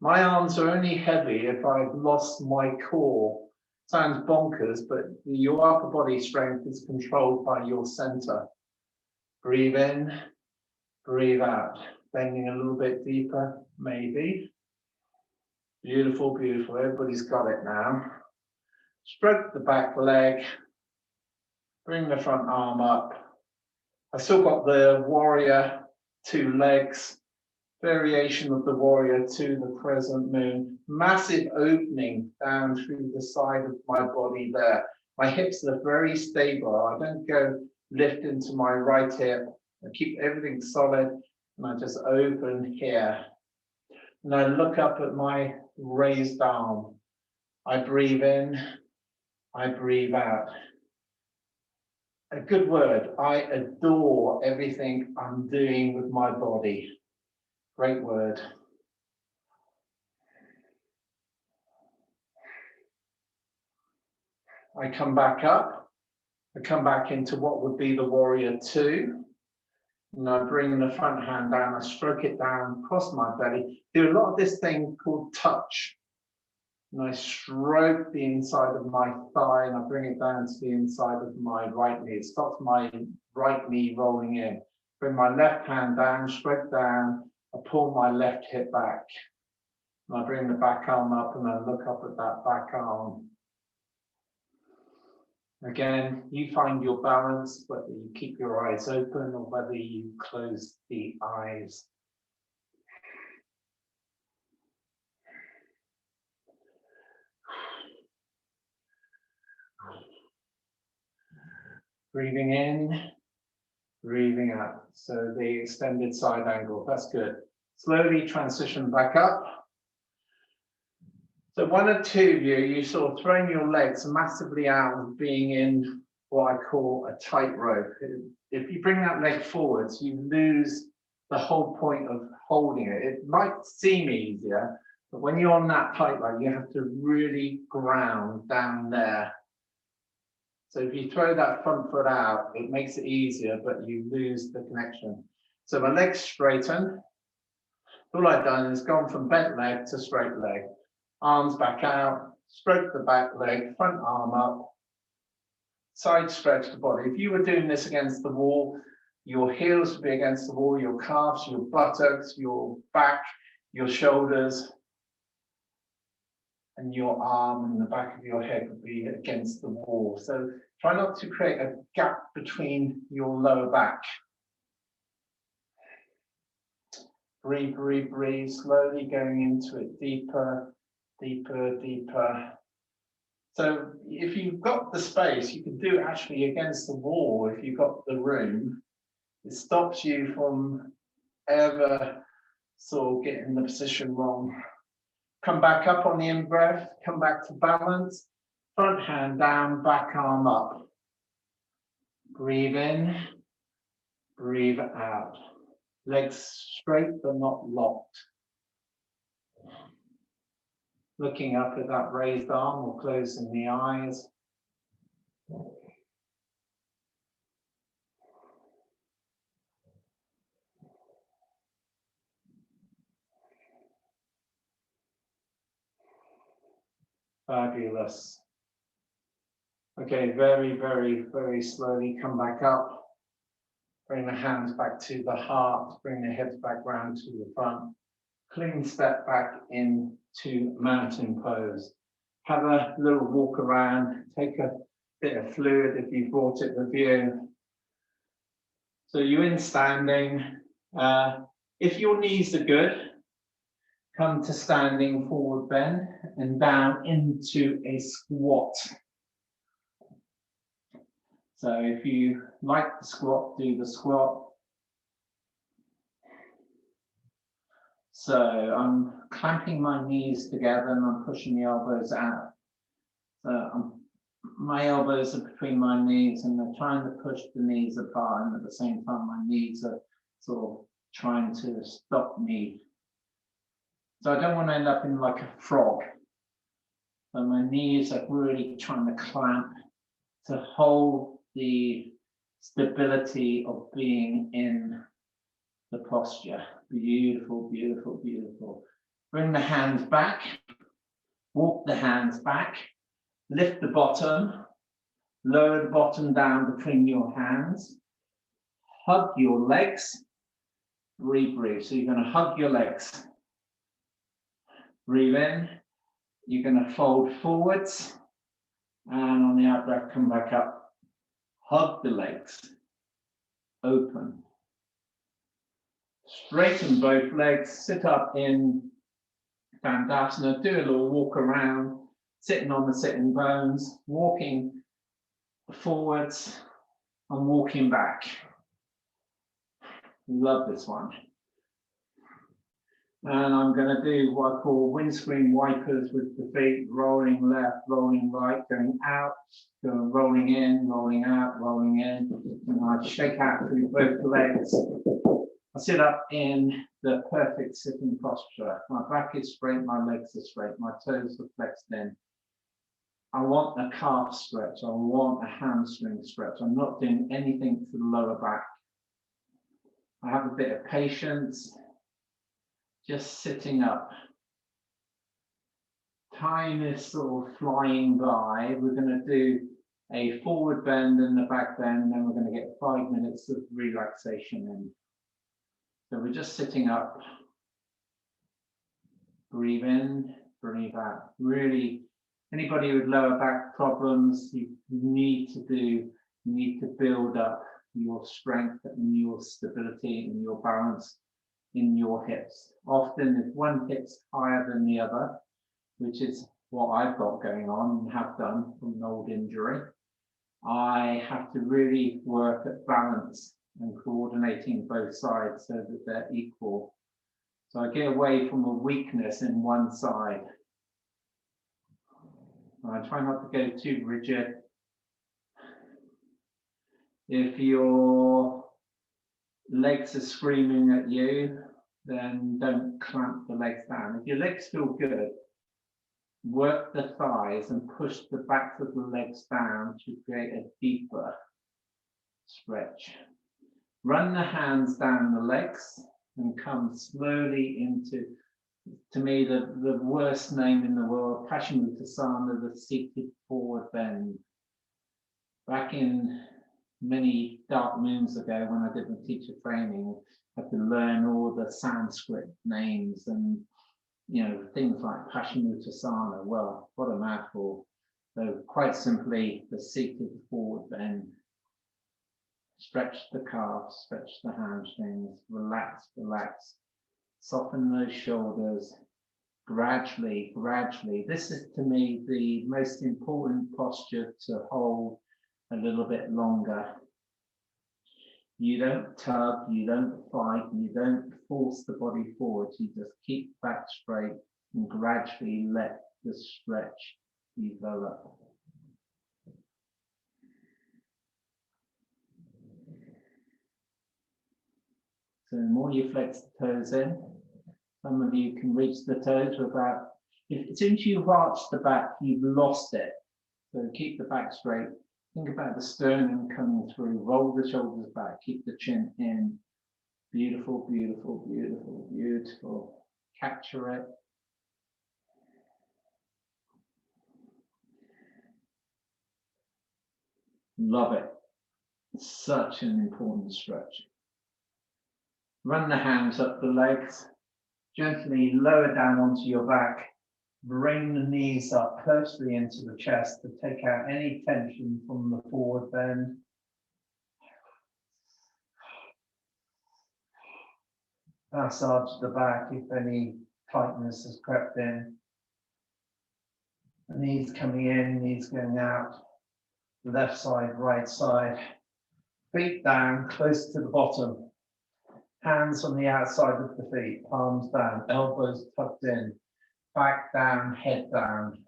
My arms are only heavy if I've lost my core. Sounds bonkers, but your upper body strength is controlled by your center. Breathe in, breathe out. Bending a little bit deeper, maybe. Beautiful, beautiful. Everybody's got it now. Stroke the back leg. Bring the front arm up. I've still got the warrior two legs. Variation of the warrior two, the crescent moon. Massive opening down through the side of my body there. My hips are very stable. I don't go lift into my right hip. I keep everything solid. And I just open here. And I look up at my raised arm. I breathe in, I breathe out. A good word. I adore everything I'm doing with my body. Great word. I come back up. I come back into what would be the warrior two. And I bring the front hand down, I stroke it down, cross my belly. Do a lot of this thing called touch. And I stroke the inside of my thigh and I bring it down to the inside of my right knee. It stops my right knee rolling in. Bring my left hand down, stroke down. I pull my left hip back. And I bring the back arm up and I look up at that back arm. Again, you find your balance, whether you keep your eyes open or whether you close the eyes. Breathing in, breathing out. So the extended side angle, that's good. Slowly transition back up. So one or two of you sort of throwing your legs massively out and being in what I call a tightrope. If you bring that leg forwards, you lose the whole point of holding it. It might seem easier, but when you're on that tight line, you have to really ground down there. So if you throw that front foot out, it makes it easier, but you lose the connection. So my legs straighten. All I've done is gone from bent leg to straight leg. Arms back out, stroke the back leg, front arm up, side stretch the body. If you were doing this against the wall, your heels would be against the wall, your calves, your buttocks, your back, your shoulders, and your arm and the back of your head would be against the wall. So try not to create a gap between your lower back. Breathe, breathe, breathe, slowly going into it deeper, deeper, deeper. So if you've got the space, you can do it actually against the wall if you've got the room. It stops you from ever sort of getting the position wrong. Come back up on the in-breath, come back to balance, front hand down, back arm up. Breathe in, breathe out. Legs straight but not locked. Looking up at that raised arm or closing the eyes. Fabulous. Okay, very, very, very slowly come back up. Bring the hands back to the heart, bring the heads back round to the front. Clean step back into mountain pose. Have a little walk around, take a bit of fluid if you brought it with you. So you're in standing. If your knees are good, come to standing forward bend and down into a squat. So if you like the squat, do the squat. So I'm clamping my knees together and I'm pushing the elbows out. So my elbows are between my knees and I'm trying to push the knees apart, and at the same time my knees are sort of trying to stop me. So I don't want to end up in like a frog. So my knees are really trying to clamp to hold the stability of being in the posture. Beautiful, beautiful, beautiful. Bring the hands back, walk the hands back, lift the bottom, lower the bottom down between your hands, hug your legs, breathe, breathe. So you're going to hug your legs. Breathe in, you're going to fold forwards, and on the out breath, come back up. Hug the legs, open. Straighten both legs, sit up in Dandasana, do a little walk around, sitting on the sitting bones, walking forwards and walking back. Love this one. And I'm going to do what I call windscreen wipers with the feet, rolling left, rolling right, going out, going rolling in, rolling out, rolling in. And I shake out through both legs. I sit up in the perfect sitting posture. My back is straight, my legs are straight, my toes are flexed in. I want a calf stretch, I want a hamstring stretch. I'm not doing anything to the lower back. I have a bit of patience. Just sitting up. Time is sort of flying by. We're going to do a forward bend and a back bend, and then we're going to get 5 minutes of relaxation in. So we're just sitting up. Breathe in, breathe out. Really, anybody with lower back problems, you need to build up your strength and your stability and your balance in your hips. Often if one hip's higher than the other, which is what I've got going on and have done from an old injury, I have to really work at balance and coordinating both sides so that they're equal. So I get away from a weakness in one side. I try not to go too rigid. If your legs are screaming at you, then don't clamp the legs down. If your legs feel good, work the thighs and push the backs of the legs down to create a deeper stretch. Run the hands down the legs and come slowly into, to me, the worst name in the world, Paschimottanasana, the seated forward bend. Back in many dark moons ago, when I did the teacher training, I had to learn all the Sanskrit names and things like Paschimottanasana. Well, what a mouthful. So quite simply, the seated forward bend. Stretch the calves, stretch the hamstrings, relax, relax. Soften those shoulders gradually, gradually. This is, to me, the most important posture to hold a little bit longer. You don't tug, you don't fight, you don't force the body forward. You just keep back straight and gradually let the stretch develop. So the more you flex the toes in, some of you can reach the toes without, as soon as you arch the back, you've lost it. So keep the back straight. Think about the sternum coming through, roll the shoulders back, keep the chin in. Beautiful, beautiful, beautiful, beautiful. Capture it. Love it. Such an important stretch. Run the hands up the legs. Gently lower down onto your back. Bring the knees up closely into the chest to take out any tension from the forward bend. Massage the back if any tightness has crept in. The knees coming in, knees going out. Left side, right side. Feet down, close to the bottom. Hands on the outside of the feet, palms down, elbows tucked in. Back down, head down.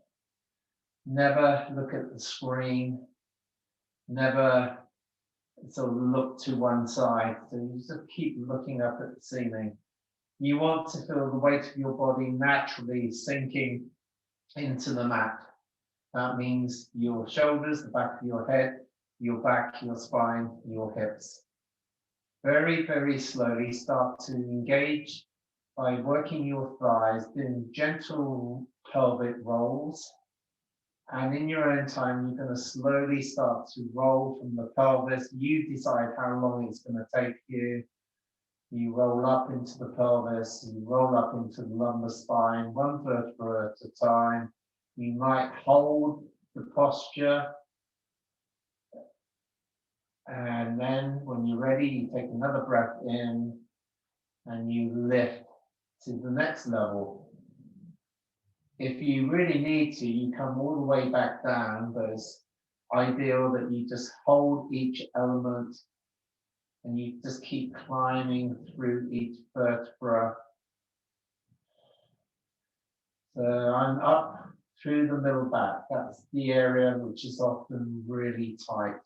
Never look at the screen. Never sort of look to one side. So you just keep looking up at the ceiling. You want to feel the weight of your body naturally sinking into the mat. That means your shoulders, the back of your head, your back, your spine, your hips. Very, very slowly start to engage by working your thighs, doing gentle pelvic rolls. And in your own time, you're going to slowly start to roll from the pelvis. You decide how long it's going to take you. You roll up into the pelvis, you roll up into the lumbar spine, one vertebra at a time. You might hold the posture. And then when you're ready, you take another breath in and you lift to the next level. If you really need to, you come all the way back down, but it's ideal that you just hold each element and you just keep climbing through each vertebra. So I'm up through the middle back. That's the area which is often really tight.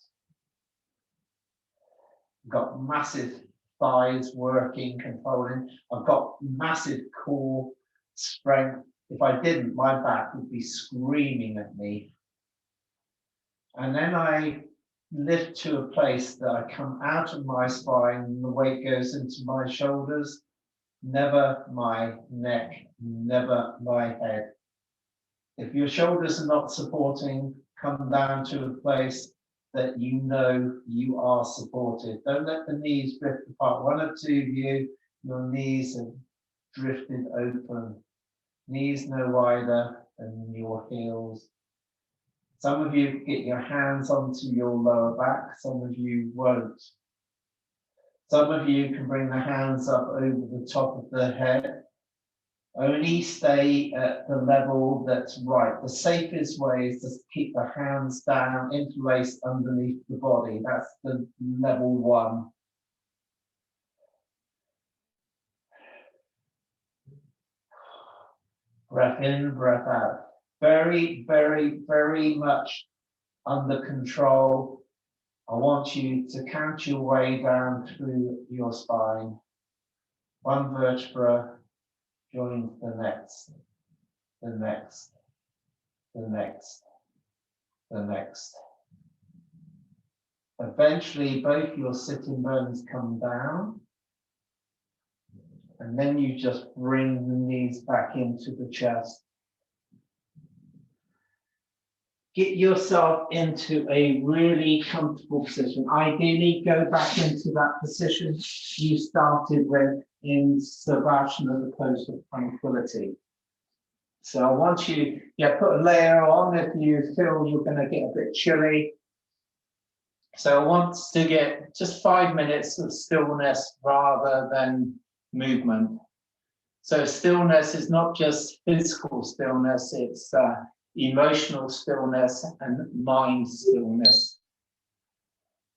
Got massive thighs working, controlling. I've got massive core strength. If I didn't, my back would be screaming at me. And then I lift to a place that I come out of my spine and the weight goes into my shoulders, never my neck, never my head. If your shoulders are not supporting, come down to a place that you know you are supported. Don't let the knees drift apart. One or two of you, your knees have drifted open. Knees no wider than your heels. Some of you get your hands onto your lower back, some of you won't. Some of you can bring the hands up over the top of the head. Only stay at the level that's right. The safest way is to keep the hands down, interlaced underneath the body. That's the level one. Breath in, breath out. Very, very, very much under control. I want you to count your way down through your spine. One vertebra joins the next, the next, the next, the next. Eventually, both your sitting bones come down. And then you just bring the knees back into the chest. Get yourself into a really comfortable position. Ideally, go back into that position you started with in Savasana, the pose of tranquility. So I want you, put a layer on if you feel you're going to get a bit chilly. So I want to get just 5 minutes of stillness rather than movement. So stillness is not just physical stillness, it's emotional stillness and mind stillness.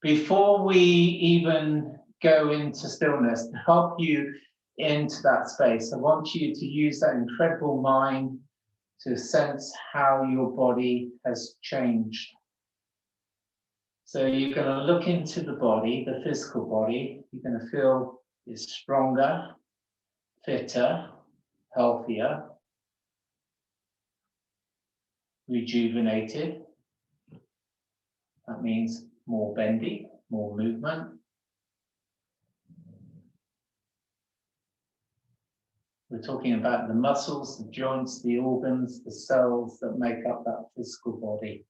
Before we even go into stillness, to help you into that space, I want you to use that incredible mind to sense how your body has changed. So you're going to look into the body, the physical body. You're going to feel it's stronger, fitter, healthier, rejuvenated. That means more bendy, more movement. We're talking about the muscles, the joints, the organs, the cells that make up that physical body.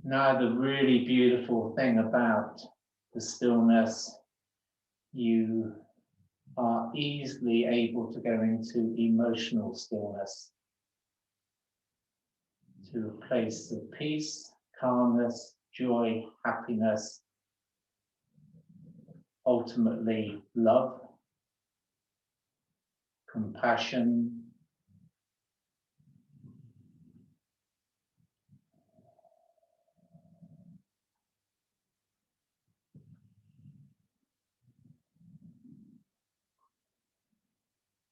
Now, the really beautiful thing about the stillness, you are easily able to go into emotional stillness, to a place of peace, calmness, joy, happiness, ultimately love, compassion,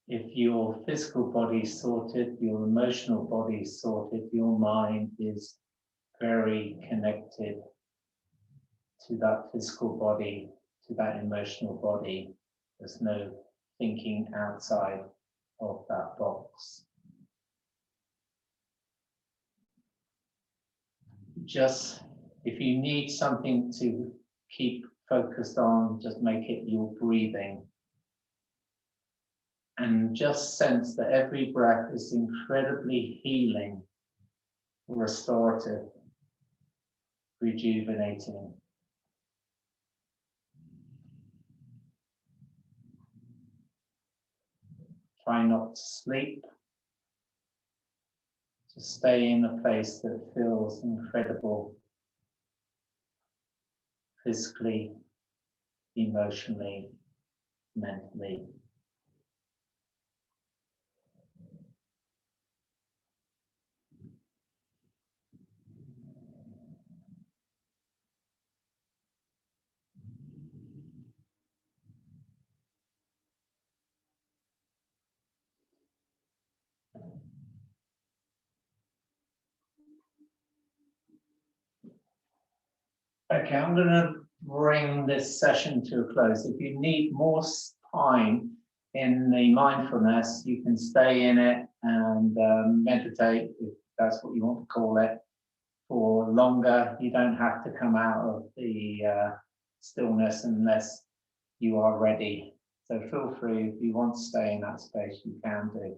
if your physical body is sorted, your emotional body is sorted, your mind is very connected to that physical body, to that emotional body. There's no thinking outside of that box. Just, if you need something to keep focused on, just make it your breathing. And just sense that every breath is incredibly healing, restorative, rejuvenating. Try not to sleep. Just stay in a place that feels incredible, physically, emotionally, mentally. Okay, I'm going to bring this session to a close. If you need more time in the mindfulness, you can stay in it and meditate, if that's what you want to call it, for longer. You don't have to come out of the stillness unless you are ready. So feel free, if you want to stay in that space, you can do.